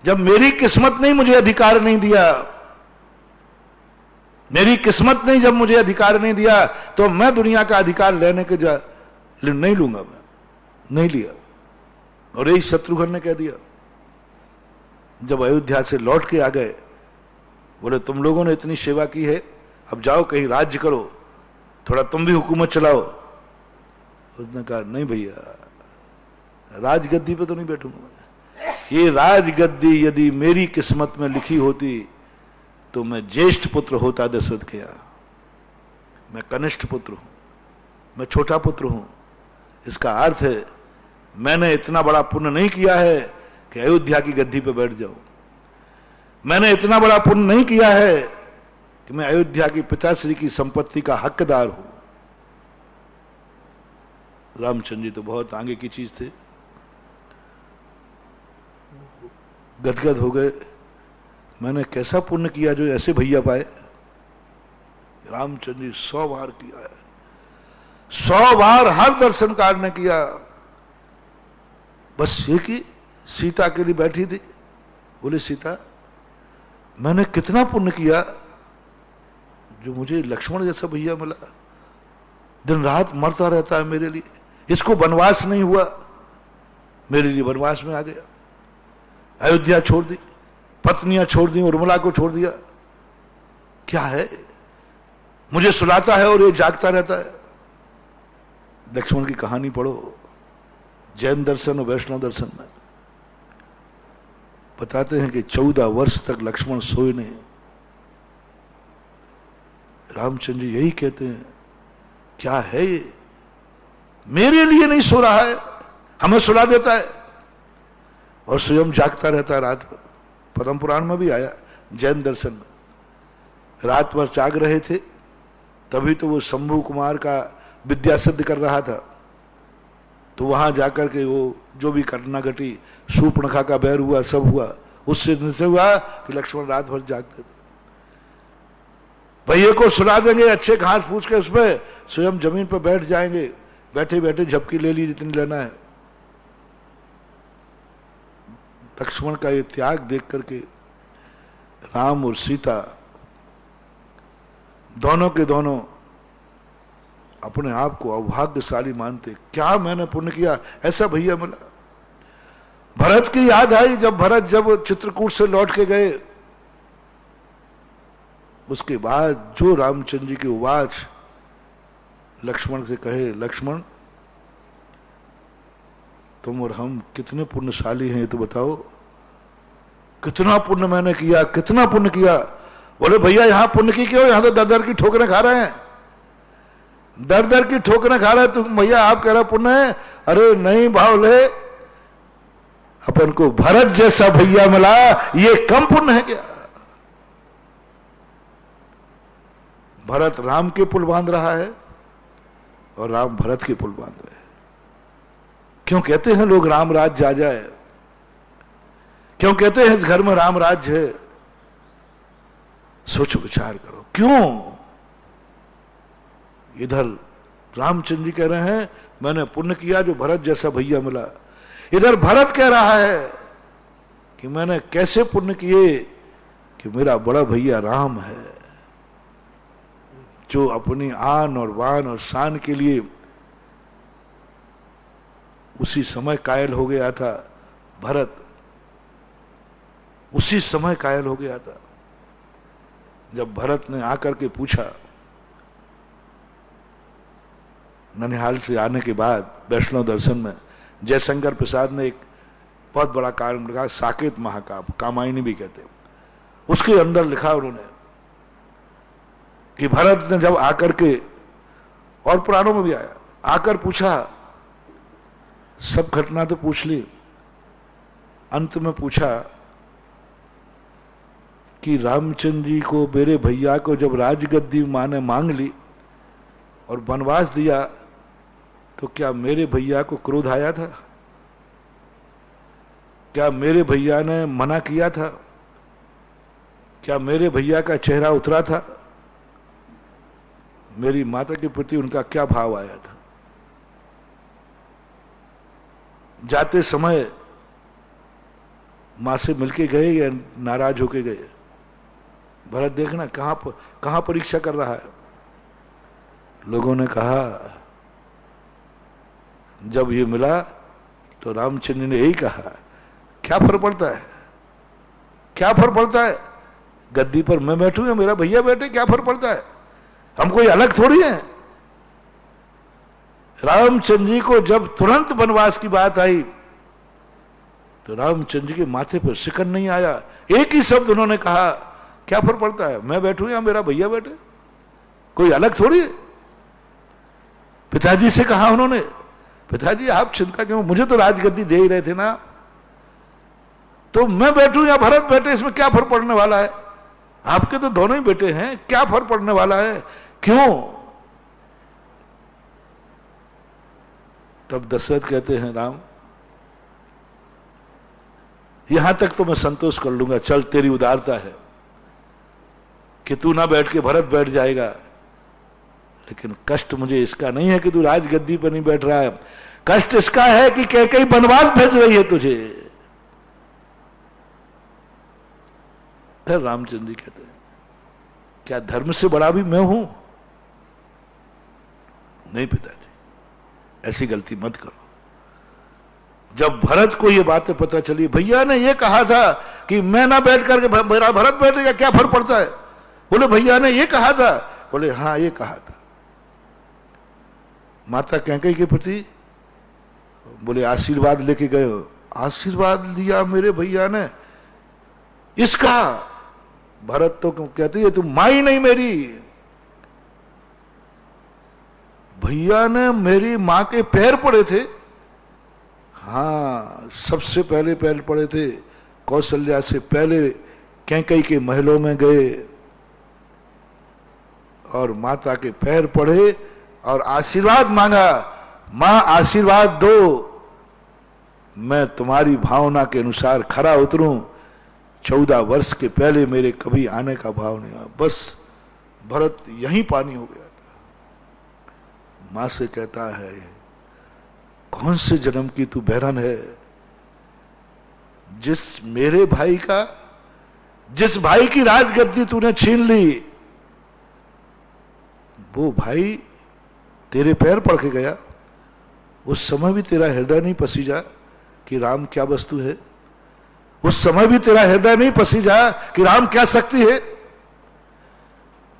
जब मेरी किस्मत ने मुझे अधिकार नहीं दिया, मेरी किस्मत ने जब मुझे अधिकार नहीं दिया, तो मैं दुनिया का अधिकार लेने के नहीं लूंगा। मैं नहीं लिया। और यही शत्रुघ्न ने कह दिया जब अयोध्या से लौट के आ गए। बोले तुम लोगों ने इतनी सेवा की है, अब जाओ कहीं राज्य करो, थोड़ा तुम भी हुकूमत चलाओ। उसने कहा नहीं भैया, राजगद्दी पे तो नहीं बैठूंगा मैं। ये राजगद्दी यदि मेरी किस्मत में लिखी होती तो मैं ज्येष्ठ पुत्र होता दशरथ के यहां। मैं कनिष्ठ पुत्र हूं, मैं छोटा पुत्र हूं। इसका अर्थ है मैंने इतना बड़ा पुण्य नहीं किया है कि अयोध्या की गद्दी पे बैठ जाऊं। मैंने इतना बड़ा पुण्य नहीं किया है कि मैं अयोध्या की पिताश्री की संपत्ति का हकदार हूं। रामचंद्र जी तो बहुत आगे की चीज थे, गदगद हो गए। मैंने कैसा पुण्य किया जो ऐसे भैया पाए? रामचंद्र जी 100 बार किया है, 100 बार हर दर्शनकार ने किया। बस ये कि सीता के लिए बैठी थी। बोले सीता, मैंने कितना पुण्य किया जो मुझे लक्ष्मण जैसा भैया मिला, दिन रात मरता रहता है मेरे लिए, इसको वनवास नहीं हुआ, मेरे लिए वनवास में आ गया, अयोध्या छोड़ दी, पत्नियां छोड़ दी, उर्मिला को छोड़ दिया। क्या है? मुझे सुलाता है और ये जागता रहता है। लक्ष्मण की कहानी पढ़ो जैन दर्शन और वैष्णव दर्शन में, बताते हैं कि 14 वर्ष तक लक्ष्मण सोए नहीं। रामचंद्र जी यही कहते हैं, क्या है ये? मेरे लिए नहीं सो रहा है, हमें सुला देता है और स्वयं जागता रहता है रात भर। पद्म पुराण में भी आया, जैन दर्शन में। रात भर जाग रहे थे, तभी तो वो शंभु कुमार का विद्या सिद्ध कर रहा था। तो वहां जाकर के वो जो भी घटना घटी, शूर्पणखा का बैर हुआ, सब हुआ, उससे निश्चय हुआ कि लक्ष्मण रात भर जागते थे। भैया को सुला देंगे, अच्छे घास फूस के उसमें स्वयं जमीन पर बैठ जाएंगे, बैठे बैठे झपकी ले ली जितनी लेना है। लक्ष्मण का ये त्याग देख करके राम और सीता दोनों के दोनों अपने आप को अभाग्यशाली मानते। क्या मैंने पुण्य किया, ऐसा भैया मिला। भरत की याद आई जब भरत जब चित्रकूट से लौट के गए, उसके बाद जो रामचंद्र जी की उवाच लक्ष्मण से कहे, लक्ष्मण तुम और हम कितने पुण्यशाली हैं ये तो बताओ, कितना पुण्य मैंने किया, कितना पुण्य किया। बोले भैया यहां पुण्य की क्यों, यहां तो दर दर की ठोकरें खा रहे हैं, दर दर की ठोकरें खा रहे हैं तुम भैया, आप कह रहे पुण्य है। अरे नहीं बावले, अपन को भरत जैसा भैया मिला, ये कम पुण्य है क्या? भरत राम के पुल बांध रहा है और राम भरत के पुल बांध रहे हैं। क्यों कहते हैं लोग राम राज्य आ जाए? क्यों कहते हैं इस घर में राम राज्य है? सोचो विचार करो, क्यों? इधर रामचंद्र जी कह रहे हैं मैंने पुण्य किया जो भरत जैसा भैया मिला। इधर भरत कह रहा है कि मैंने कैसे पुण्य किए कि मेरा बड़ा भैया राम है, जो अपनी आन और बान और शान के लिए उसी समय कायल हो गया था। भरत उसी समय कायल हो गया था जब भरत ने आकर के पूछा, ननिहाल से आने के बाद वैष्णव दर्शन में जयशंकर प्रसाद ने एक बहुत बड़ा कारण लिखा, साकेत महाकाव्य, कामायनी भी कहते हैं। उसके अंदर लिखा उन्होंने कि भरत ने जब आकर के, और पुराणों में भी आया, आकर पूछा, सब घटना तो पूछ ली, अंत में पूछा कि रामचंद्र जी को, मेरे भैया को जब राजगद्दी मां ने मांग ली और वनवास दिया तो क्या मेरे भैया को क्रोध आया था? क्या मेरे भैया ने मना किया था? क्या मेरे भैया का चेहरा उतरा था? मेरी माता के प्रति उनका क्या भाव आया था? जाते समय मां से मिलके गए या नाराज होके गए? भरत देखना कहां परीक्षा कर रहा है। लोगों ने कहा जब ये मिला तो रामचंद्र ने यही कहा, क्या फर्क पड़ता है, क्या फर्क पड़ता है, गद्दी पर मैं बैठूं या मेरा भैया बैठे, क्या फर्क पड़ता है, हम कोई अलग थोड़ी हैं। रामचंद्र जी को जब तुरंत वनवास की बात आई तो रामचंद्र जी के माथे पर शिकन नहीं आया, एक ही शब्द उन्होंने कहा, क्या फर्क पड़ता है, मैं बैठूं या मेरा भैया बैठे, कोई अलग थोड़ी है। पिताजी से कहा उन्होंने, पिताजी आप चिंता क्यों, मुझे तो राजगद्दी दे ही रहे थे ना, तो मैं बैठूं या भरत बैठे इसमें क्या फर्क पड़ने वाला है, आपके तो दोनों ही बेटे हैं, क्या फर्क पड़ने वाला है, क्यों। तब दशरथ कहते हैं, राम यहां तक तो मैं संतोष कर लूंगा, चल तेरी उदारता है कि तू ना बैठ के भरत बैठ जाएगा, लेकिन कष्ट मुझे इसका नहीं है कि तू राजगद्दी पर नहीं बैठ रहा है, कष्ट इसका है कि कैकेयी वनवास भेज रही है तुझे। फिर रामचंद्र जी कहते हैं, क्या धर्म से बड़ा भी मैं हूं? नहीं पिताजी, ऐसी गलती मत करो। जब भरत को ये बातें पता चली, भैया ने ये कहा था कि मैं ना बैठ करके मेरा भरत बैठेगा, क्या फर्क पड़ता है, बोले भैया ने ये कहा था, बोले हाँ ये कहा था। माता कैकेयी के प्रति बोले आशीर्वाद लेके गए हो, आशीर्वाद लिया मेरे भैया ने इसका। भरत तो कहती है तुम मां ही नहीं मेरी, भैया ने मेरी मां के पैर पड़े थे, हाँ सबसे पहले पैर पड़े थे, कौशल्या से पहले कैकेयी के महलों में गए और माता के पैर पड़े और आशीर्वाद मांगा, मां आशीर्वाद दो, मैं तुम्हारी भावना के अनुसार खरा उतरूं। 14 वर्ष के पहले मेरे कभी आने का भाव नहीं आया, बस भरत यहीं पानी हो गया था। मां से कहता है, कौन से जन्म की तू बहरन है, जिस मेरे भाई का, जिस भाई की राजगद्दी तूने छीन ली, वो भाई तेरे पैर पड़ के गया, उस समय भी तेरा हृदय नहीं पसीजा कि राम क्या वस्तु है, उस समय भी तेरा हृदय नहीं पसीजा कि राम क्या शक्ति है।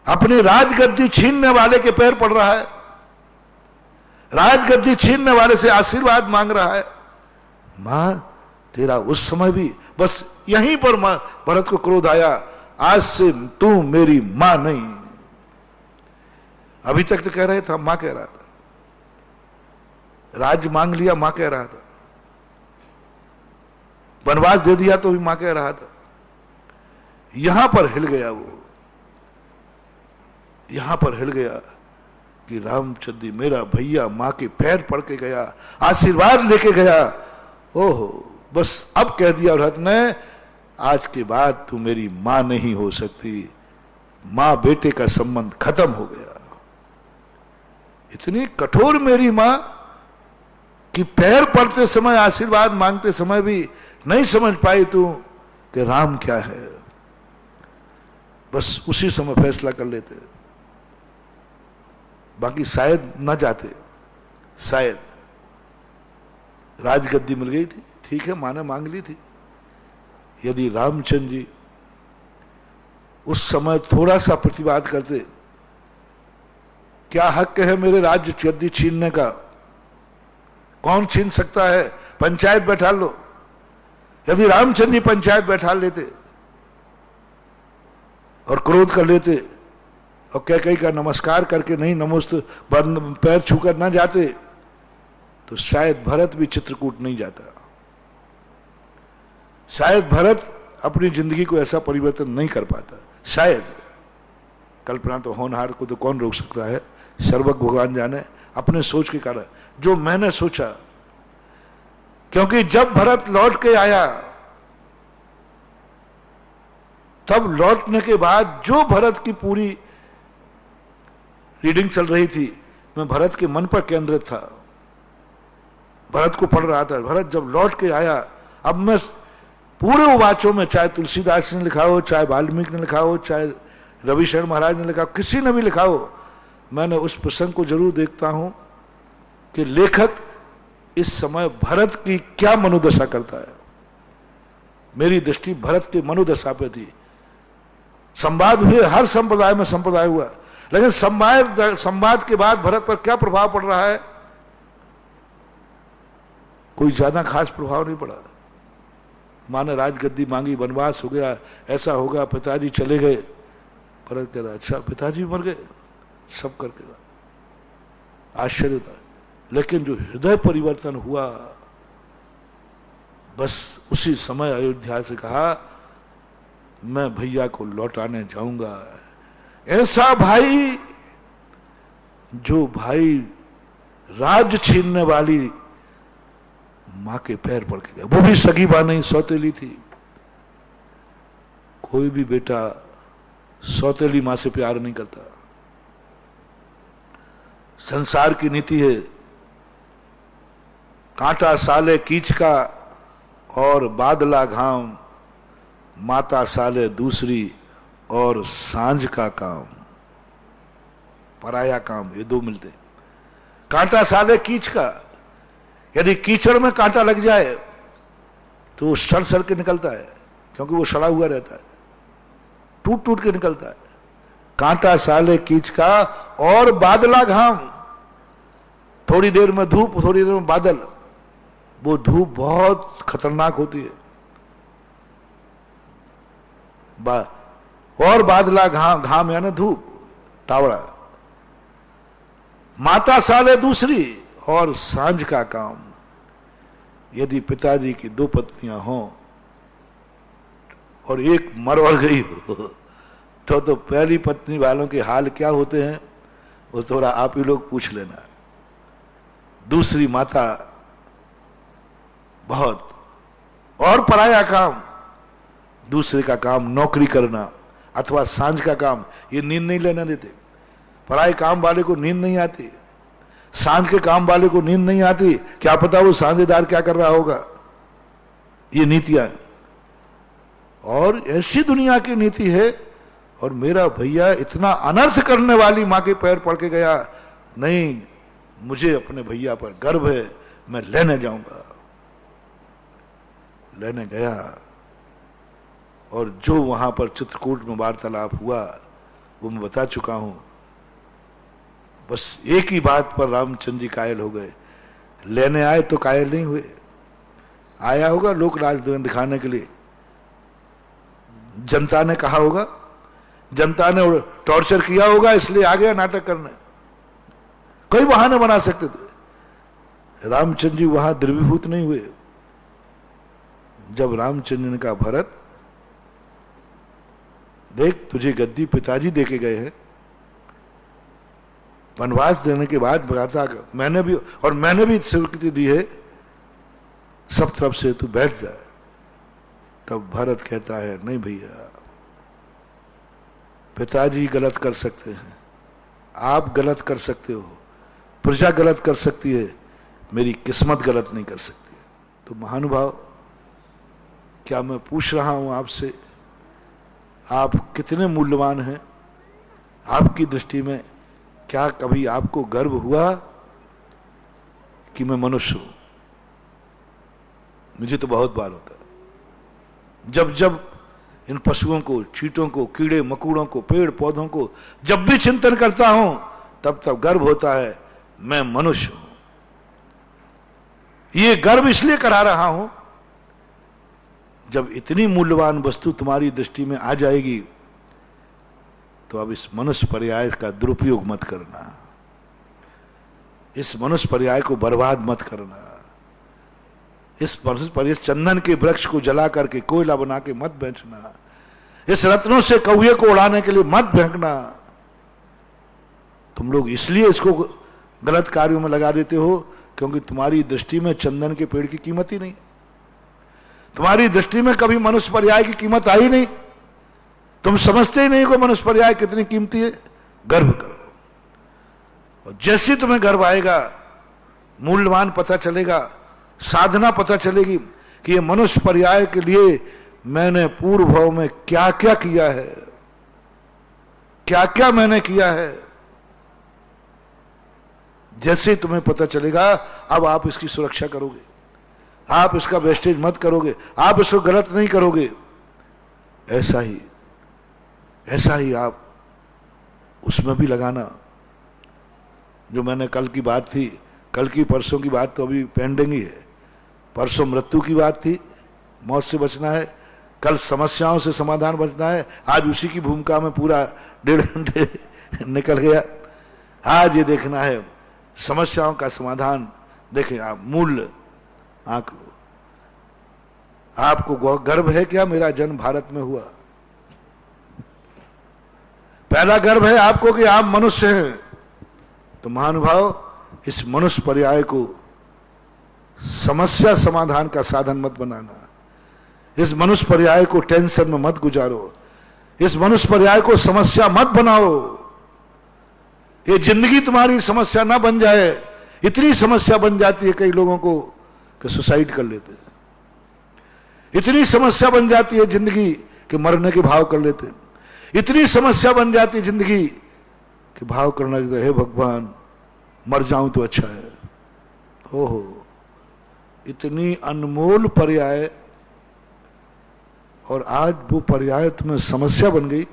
अपनी राजगद्दी छीनने वाले के पैर पड़ रहा है, राजगद्दी छीनने वाले से आशीर्वाद मांग रहा है। मां तेरा उस समय भी, बस यहीं पर मां भरत को क्रोध आया, आज से तू मेरी मां नहीं। अभी तक तो कह रहे था, मां कह रहा था, राज मांग लिया मां कह रहा था, वनवास दे दिया तो भी मां कह रहा था। यहां पर हिल गया वो, यहां पर हिल गया कि रामचंद्र मेरा भैया मां के पैर पड़ के गया, आशीर्वाद लेके गया। ओहो, बस अब कह दिया भरत ने, आज के बाद तू मेरी मां नहीं हो सकती, मां बेटे का संबंध खत्म हो गया। इतनी कठोर मेरी मां कि पैर पड़ते समय, आशीर्वाद मांगते समय भी नहीं समझ पाई तू कि राम क्या है। बस उसी समय फैसला कर लेते, बाकी शायद न जाते। शायद राजगद्दी मिल गई थी, ठीक है, मां ने मांग ली थी। यदि रामचंद्र जी उस समय थोड़ा सा प्रतिवाद करते, क्या हक है मेरे राज्य गद्दी छीनने का, कौन छीन सकता है, पंचायत बैठा लो। यदि रामचंद्र जी पंचायत बैठा लेते और क्रोध कर लेते और कैकेयी का नमस्कार करके नहीं नमोस्त पैर छूकर ना जाते, तो शायद भरत भी चित्रकूट नहीं जाता। शायद भरत अपनी जिंदगी को ऐसा परिवर्तन नहीं कर पाता। शायद, कल्पना तो होनहार को तो कौन रोक सकता है, सर्वज्ञ भगवान जाने। अपने सोच के कारण जो मैंने सोचा, क्योंकि जब भरत लौट के आया, तब लौटने के बाद जो भरत की पूरी रीडिंग चल रही थी, मैं भरत के मन पर केंद्रित था, भरत को पढ़ रहा था। भरत जब लौट के आया, अब मैं पूरे उवाचों में, चाहे तुलसीदास ने लिखा हो, चाहे वाल्मीकि ने लिखा हो, चाहे रविशरण महाराज ने लिखा हो, किसी ने भी लिखा हो, मैंने उस प्रसंग को जरूर देखता हूं कि लेखक इस समय भरत की क्या मनोदशा करता है। मेरी दृष्टि भरत के मनोदशा पे थी। संवाद हुए, हर संप्रदाय में संप्रदाय हुआ, लेकिन संवाद के बाद भरत पर क्या प्रभाव पड़ रहा है, कोई ज्यादा खास प्रभाव नहीं पड़ा। मां ने राजगद्दी मांगी, वनवास हो गया, ऐसा होगा, पिताजी चले गए। भरत कह रहा, अच्छा पिताजी मर गए, सब करके आश्चर्य था। लेकिन जो हृदय परिवर्तन हुआ, बस उसी समय अयोध्या से कहा, मैं भैया को लौटाने जाऊंगा। ऐसा भाई, जो भाई राज्य छीनने वाली मां के पैर पड़ के गया, वो भी सगी मां नहीं, सौतेली थी। कोई भी बेटा सौतेली मां से प्यार नहीं करता। संसार की नीति है, कांटा साले कीच का और बादला घाम, माता साले दूसरी और सांझ का काम, पराया काम, ये दो मिलते। कांटा साले कीच का, यदि कीचड़ में कांटा लग जाए तो वो सड़ सड़ के निकलता है, क्योंकि वो सड़ा हुआ रहता है, टूट टूट के निकलता है। कांटा साले कीच का और बादला घाम, थोड़ी देर में धूप, थोड़ी देर में बादल। वो धूप बहुत खतरनाक होती है। और बादला घाम यानी धूप, तावड़ा। माता साले दूसरी और सांझ का काम। यदि पिताजी की दो पत्नियां हों और एक मर गई हो, तो पहली पत्नी वालों के हाल क्या होते हैं वो थोड़ा आप ही लोग पूछ लेना। दूसरी माता बहुत, और पराया काम, दूसरे का काम नौकरी करना अथवा सांझ का काम, ये नींद नहीं लेने देते। पराए काम वाले को नींद नहीं आती, सांझ के काम वाले को नींद नहीं आती, क्या पता वो साझेदार क्या कर रहा होगा। ये नीतियां, और ऐसी दुनिया की नीति है। और मेरा भैया इतना अनर्थ करने वाली मां के पैर पड़ के गया, नहीं मुझे अपने भैया पर गर्व है, मैं लेने जाऊंगा। लेने गया, और जो वहां पर चित्रकूट में वार्तालाप हुआ वो मैं बता चुका हूं। बस एक ही बात पर रामचंद्र जी कायल हो गए। लेने आए तो कायल नहीं हुए, आया होगा लोक राज दिखाने के लिए। जनता ने कहा होगा, जनता ने टॉर्चर किया होगा, इसलिए आ गया नाटक करने। कई बहाने बना सकते थे। रामचंद्र जी वहां द्रवीभूत नहीं हुए। जब रामचंद्र ने कहा, भरत देख तुझे गद्दी पिताजी देके गए हैं, वनवास देने के बाद बताता मैंने भी स्वीकृति दी है सब तरफ से, तू बैठ जा। तब भरत कहता है, नहीं भैया, पिताजी गलत कर सकते हैं, आप गलत कर सकते हो, प्रजा गलत कर सकती है, मेरी किस्मत गलत नहीं कर सकती। तो महानुभाव, क्या मैं पूछ रहा हूं आपसे, आप कितने मूल्यवान हैं? आपकी दृष्टि में क्या कभी आपको गर्व हुआ कि मैं मनुष्य हूं? मुझे तो बहुत बार होता है। जब जब इन पशुओं को, चींटों को, कीड़े मकोड़ों को, पेड़ पौधों को जब भी चिंतन करता हूं, तब तब गर्व होता है, मैं मनुष्य हूं। ये गर्व इसलिए करा रहा हूं, जब इतनी मूल्यवान वस्तु तुम्हारी दृष्टि में आ जाएगी, तो अब इस मनुष्य पर्याय का दुरुपयोग मत करना, इस मनुष्य पर्याय को बर्बाद मत करना, इस मनुष्य पर्याय चंदन के वृक्ष को जला करके कोयला बना के मत बेचना, इस रत्नों से कौए को उड़ाने के लिए मत फेंकना। तुम लोग इसलिए इसको गलत कार्यों में लगा देते हो क्योंकि तुम्हारी दृष्टि में चंदन के पेड़ की कीमत ही नहीं, तुम्हारी दृष्टि में कभी मनुष्य पर्याय की कीमत आई नहीं, तुम समझते ही नहीं को मनुष्य पर्याय कितनी कीमती है। गर्व करो, और जैसे तुम्हें गर्व आएगा, मूल्यवान पता चलेगा, साधना पता चलेगी कि ये मनुष्य पर्याय के लिए मैंने पूर्व भाव में क्या क्या किया है, क्या क्या मैंने किया है। जैसे ही तुम्हें पता चलेगा, अब आप इसकी सुरक्षा करोगे, आप इसका वेस्टेज मत करोगे, आप इसको गलत नहीं करोगे। ऐसा ही आप उसमें भी लगाना। जो मैंने कल की बात थी, कल की परसों की बात तो अभी पेंडिंग ही है। परसों मृत्यु की बात थी, मौत से बचना है, कल समस्याओं से समाधान बचना है। आज उसी की भूमिका में पूरा 1.5 घंटे निकल गया। आज ये देखना है समस्याओं का समाधान। देखें, आप मूल्य आंक लो। आपको गर्व है क्या मेरा जन्म भारत में हुआ? पहला गर्व है आपको कि आप मनुष्य हैं। तो महानुभाव, इस मनुष्य पर्याय को समस्या समाधान का साधन मत बनाना, इस मनुष्य पर्याय को टेंशन में मत गुजारो, इस मनुष्य पर्याय को समस्या मत बनाओ। ये जिंदगी तुम्हारी समस्या ना बन जाए। इतनी समस्या बन जाती है कई लोगों को कि सुसाइड कर लेते हैं। इतनी समस्या बन जाती है जिंदगी कि मरने के भाव कर लेते हैं। इतनी समस्या बन जाती है जिंदगी कि भाव करना लगता है, हे भगवान मर जाऊं तो अच्छा है। ओहो, इतनी अनमोल पर्याय, और आज वो पर्याय तुम्हें समस्या बन गई।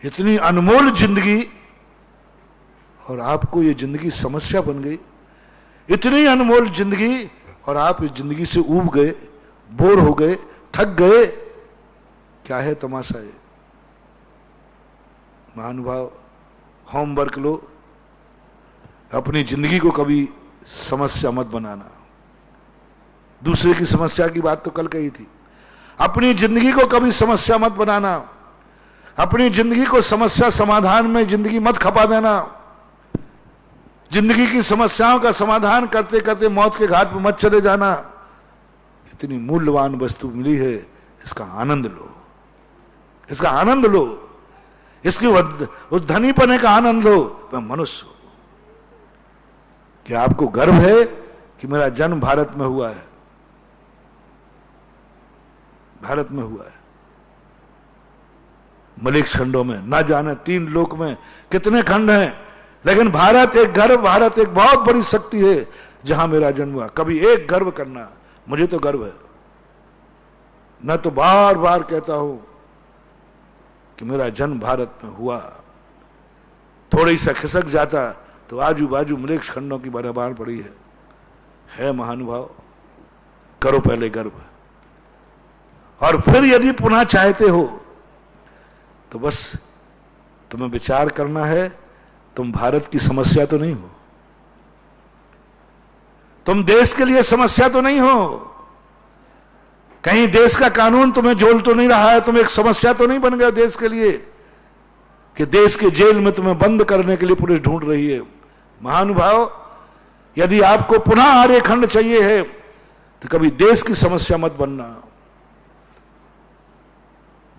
इतनी अनमोल जिंदगी और आपको ये जिंदगी समस्या बन गई। इतनी अनमोल जिंदगी और आप इस जिंदगी से ऊब गए, बोर हो गए, थक गए। क्या है तमाशा है? महानुभाव, होमवर्क लो, अपनी जिंदगी को कभी समस्या मत बनाना। दूसरे की समस्या की बात तो कल कही थी। अपनी जिंदगी को कभी समस्या मत बनाना। अपनी जिंदगी को समस्या समाधान में जिंदगी मत खपा देना। जिंदगी की समस्याओं का समाधान करते करते मौत के घाट पर मत चले जाना। इतनी मूल्यवान वस्तु मिली है, इसका आनंद लो, इसका आनंद लो, इसकी उस धनीपने का आनंद लो। मैं मनुष्य हूं। क्या आपको गर्व है कि मेरा जन्म भारत में हुआ है? भारत में हुआ है। मलिक खंडों में ना जाने 3 लोक में कितने खंड हैं, लेकिन भारत एक गर्व, भारत एक बहुत बड़ी शक्ति है जहां मेरा जन्म हुआ। कभी एक गर्व करना, मुझे तो गर्व है। मैं तो बार बार कहता हूं कि मेरा जन्म भारत में हुआ। थोड़ी सा खिसक जाता तो आजू बाजू मलिक खंडों की बराबर पड़ी है महानुभाव। करो पहले गर्व, और फिर यदि पुनः चाहते हो तो बस तुम्हें विचार करना है, तुम भारत की समस्या तो नहीं हो, तुम देश के लिए समस्या तो नहीं हो, कहीं देश का कानून तुम्हें झोल तो नहीं रहा है, तुम एक समस्या तो नहीं बन गए देश के लिए कि देश के जेल में तुम्हें बंद करने के लिए पुलिस ढूंढ रही है। महानुभाव, यदि आपको पुनः आर्यखंड चाहिए है तो कभी देश की समस्या मत बनना,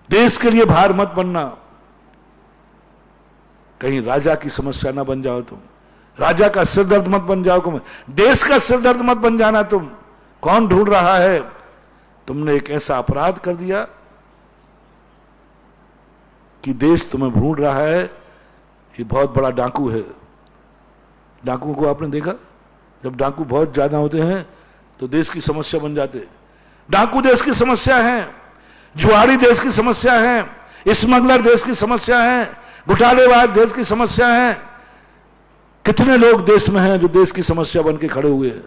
देश के लिए भार मत बनना, कहीं राजा की समस्या ना बन जाओ तुम। राजा का सिरदर्द मत बन जाओ तुम, देश का सिरदर्द मत बन जाना तुम। कौन ढूंढ रहा है? तुमने एक ऐसा अपराध कर दिया कि देश तुम्हें ढूंढ रहा है। ये बहुत बड़ा डाकू है। डाकुओं को आपने देखा? जब डाकू बहुत ज्यादा होते हैं तो देश की समस्या बन जाते। डाकू देश की समस्या है, जुआरी देश की समस्या है, स्मगलर देश की समस्या है, घोटालेबाज देश की समस्या है। कितने लोग देश में हैं जो देश की समस्या बन के खड़े हुए हैं।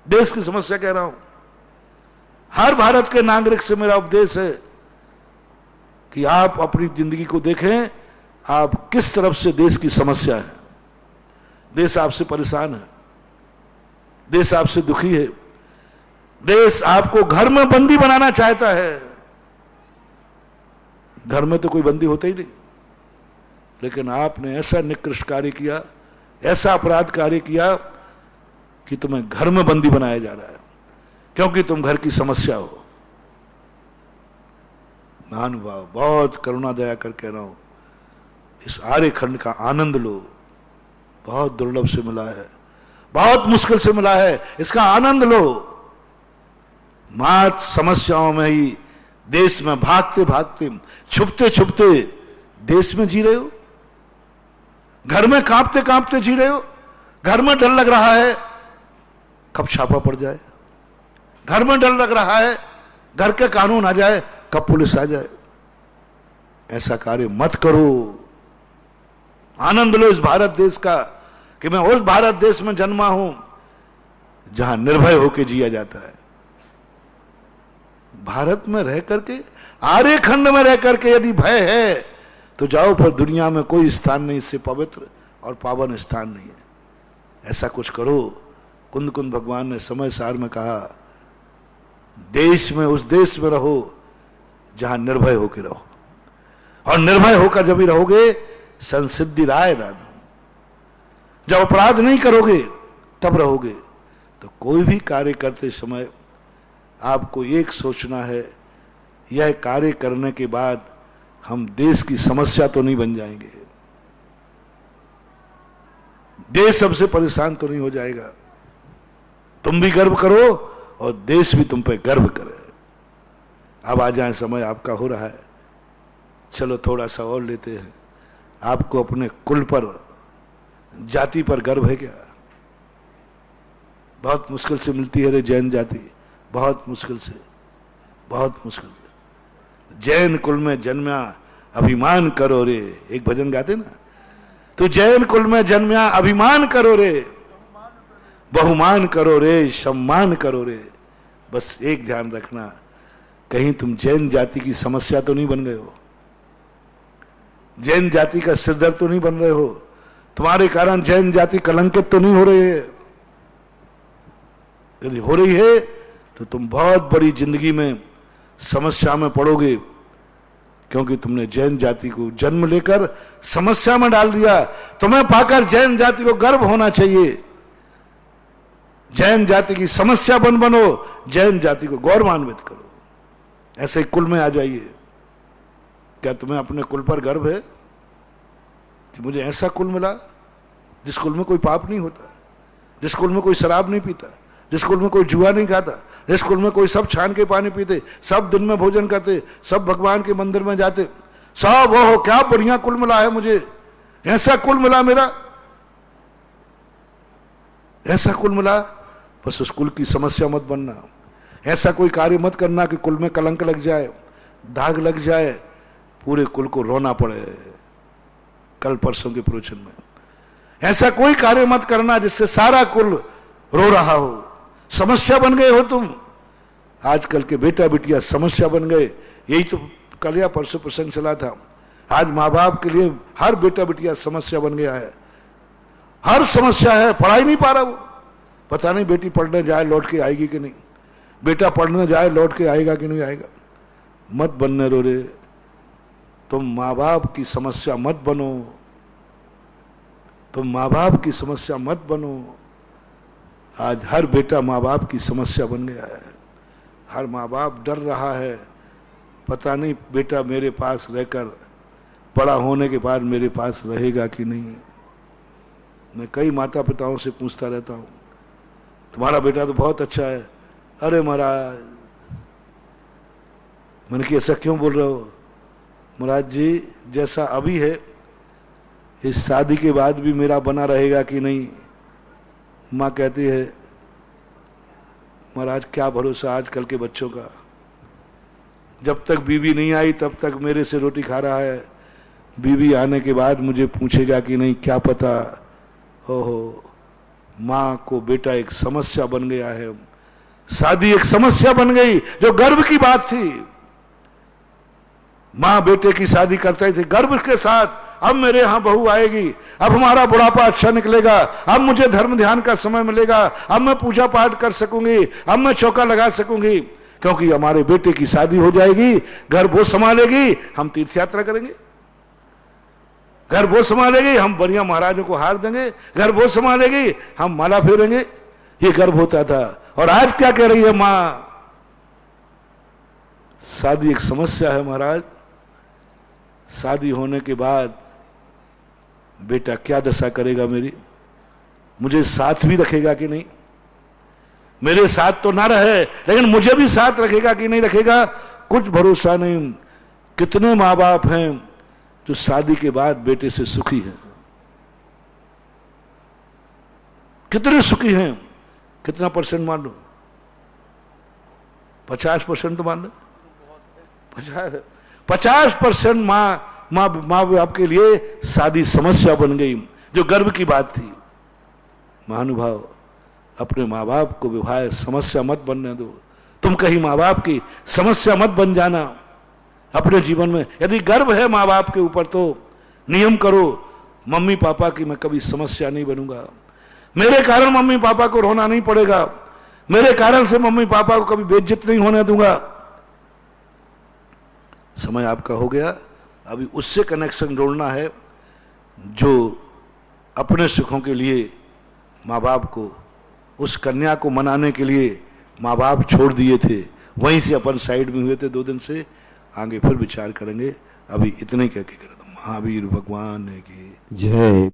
देश की समस्या कह रहा हूं। हर भारत के नागरिक से मेरा उपदेश है कि आप अपनी जिंदगी को देखें, आप किस तरफ से देश की समस्या है। देश आपसे परेशान है, देश आपसे दुखी है, देश आपको घर में बंदी बनाना चाहता है। घर में तो कोई बंदी होता ही नहीं, लेकिन आपने ऐसा निकृष्ट कार्य किया, ऐसा अपराध कार्य किया कि तुम्हें घर में बंदी बनाया जा रहा है, क्योंकि तुम घर की समस्या हो। महानुभाव, बहुत करुणा दया कर कह रहा हूं, इस आर्यखंड का आनंद लो। बहुत दुर्लभ से मिला है, बहुत मुश्किल से मिला है, इसका आनंद लो। मात समस्याओं में ही देश में भागते भागते, छुपते छुपते देश में जी रहे हो। घर में कांपते कांपते जी रहे हो। घर में डर लग रहा है कब छापा पड़ जाए, घर में डर लग रहा है घर के कानून आ जाए, कब पुलिस आ जाए। ऐसा कार्य मत करो। आनंद लो इस भारत देश का कि मैं उस भारत देश में जन्मा हूं जहां निर्भय होकर जिया जाता है। भारत में रह करके, आर्यखंड में रह करके यदि भय है तो जाओ, पर दुनिया में कोई स्थान नहीं इससे पवित्र और पावन स्थान नहीं है। ऐसा कुछ करो। कुंद कुंद भगवान ने समय सार में कहा, देश में, उस देश में रहो जहां निर्भय होकर रहो। और निर्भय होकर जब भी रहोगे, संसिद्धि राय दादा, जब अपराध नहीं करोगे तब रहोगे। तो कोई भी कार्य करते समय आपको एक सोचना है, यह कार्य करने के बाद हम देश की समस्या तो नहीं बन जाएंगे, देश सबसे परेशान तो नहीं हो जाएगा। तुम भी गर्व करो और देश भी तुम पे गर्व करे। अब आ जाए, समय आपका हो रहा है। चलो थोड़ा सा और लेते हैं। आपको अपने कुल पर, जाति पर गर्व है क्या? बहुत मुश्किल से मिलती है रे जैन जाति, बहुत मुश्किल से, बहुत मुश्किल से। जैन कुल में जन्मा अभिमान करो रे, एक भजन गाते ना, तू जैन कुल में जन्मा अभिमान करो रे, बहुमान करो रे, सम्मान करो रे। बस एक ध्यान रखना, कहीं तुम जैन जाति की समस्या तो नहीं बन गए हो, जैन जाति का सिरदर्द तो नहीं बन रहे हो, तुम्हारे कारण जैन जाति कलंकित तो नहीं हो रही है। यदि हो रही है तो तुम बहुत बड़ी जिंदगी में समस्या में पड़ोगे, क्योंकि तुमने जैन जाति को जन्म लेकर समस्या में डाल दिया। तुम्हें पाकर जैन जाति को गर्व होना चाहिए। जैन जाति की समस्या बनो, जैन जाति को गौरवान्वित करो। ऐसे ही कुल में आ जाइए। क्या तुम्हें अपने कुल पर गर्व है कि मुझे ऐसा कुल मिला जिस कुल में कोई पाप नहीं होता, जिस कुल में कोई शराब नहीं पीता, जिस कुल में कोई जुआ नहीं खाता, जिस कुल में कोई सब छान के पानी पीते, सब दिन में भोजन करते, सब भगवान के मंदिर में जाते, सब वो क्या बढ़िया कुल मिला है मुझे, ऐसा कुल मिला मेरा, ऐसा कुल मिला। बस उस कुल की समस्या मत बनना। ऐसा कोई कार्य मत करना कि कुल में कलंक लग जाए, दाग लग जाए, पूरे कुल को रोना पड़े। कल परसों के प्रवचन में ऐसा कोई कार्य मत करना जिससे सारा कुल रो रहा हो। समस्या बन गए हो तुम। आजकल के बेटा बिटिया समस्या बन गए। यही तो कल या परसों प्रसंग चला था। आज माँ बाप के लिए हर बेटा बिटिया समस्या बन गया है। हर समस्या है, पढ़ाई नहीं पा रहा वो, पता नहीं बेटी पढ़ने जाए लौट के आएगी कि नहीं, बेटा पढ़ने जाए लौट के आएगा कि नहीं आएगा। मत बनने रो रे, तुम माँ बाप की समस्या मत बनो, तुम माँ बाप की समस्या मत बनो। आज हर बेटा माँ बाप की समस्या बन गया है। हर माँ बाप डर रहा है, पता नहीं बेटा मेरे पास रहकर बड़ा होने के बाद मेरे पास रहेगा कि नहीं। मैं कई माता पिताओं से पूछता रहता हूँ, तुम्हारा बेटा तो बहुत अच्छा है। अरे महाराज, मैंने कि ऐसा क्यों बोल रहे हो? महाराज जी, जैसा अभी है इस शादी के बाद भी मेरा बना रहेगा कि नहीं। माँ कहती है, महाराज क्या भरोसा आजकल के बच्चों का, जब तक बीवी नहीं आई तब तक मेरे से रोटी खा रहा है, बीवी आने के बाद मुझे पूछेगा कि नहीं, क्या पता। ओहो, माँ को बेटा एक समस्या बन गया है, शादी एक समस्या बन गई जो गर्व की बात थी। माँ बेटे की शादी करते थे गर्व के साथ, अब मेरे यहां बहू आएगी, अब हमारा बुढ़ापा अच्छा निकलेगा, अब मुझे धर्म ध्यान का समय मिलेगा, अब मैं पूजा पाठ कर सकूंगी, अब मैं चौका लगा सकूंगी, क्योंकि हमारे बेटे की शादी हो जाएगी, घर वो संभालेगी, हम तीर्थ यात्रा करेंगे, घर वो संभालेगी, हम बढ़िया महाराजों को हार देंगे, घर वो संभालेगी, हम माला फेरेंगे। ये गर्व होता था। और आज क्या कह रही है मां? शादी एक समस्या है महाराज, शादी होने के बाद बेटा क्या दशा करेगा मेरी, मुझे साथ भी रखेगा कि नहीं। मेरे साथ तो ना रहे लेकिन मुझे भी साथ रखेगा कि नहीं रखेगा, कुछ भरोसा नहीं। कितने माँ बाप हैं जो शादी के बाद बेटे से सुखी हैं, कितने सुखी हैं? कितना परसेंट मान लो? 50% तो मान लो। 50% माँ बाप के लिए शादी समस्या बन गई, जो गर्व की बात थी। महानुभाव, अपने माँ बाप को विवाह समस्या मत बनने दो। तुम कहीं माँ बाप की समस्या मत बन जाना अपने जीवन में। यदि गर्व है माँ बाप के ऊपर तो नियम करो, मम्मी पापा की मैं कभी समस्या नहीं बनूंगा, मेरे कारण मम्मी पापा को रोना नहीं पड़ेगा, मेरे कारण से मम्मी पापा को कभी बेइज्जत नहीं होने दूंगा। समय आपका हो गया, अभी उससे कनेक्शन जोड़ना है जो अपने सुखों के लिए माँ बाप को, उस कन्या को मनाने के लिए माँ बाप छोड़ दिए थे, वहीं से अपन साइड में हुए थे 2 दिन से। आगे फिर विचार करेंगे, अभी इतने कह के कर दो। महावीर भगवान की जय।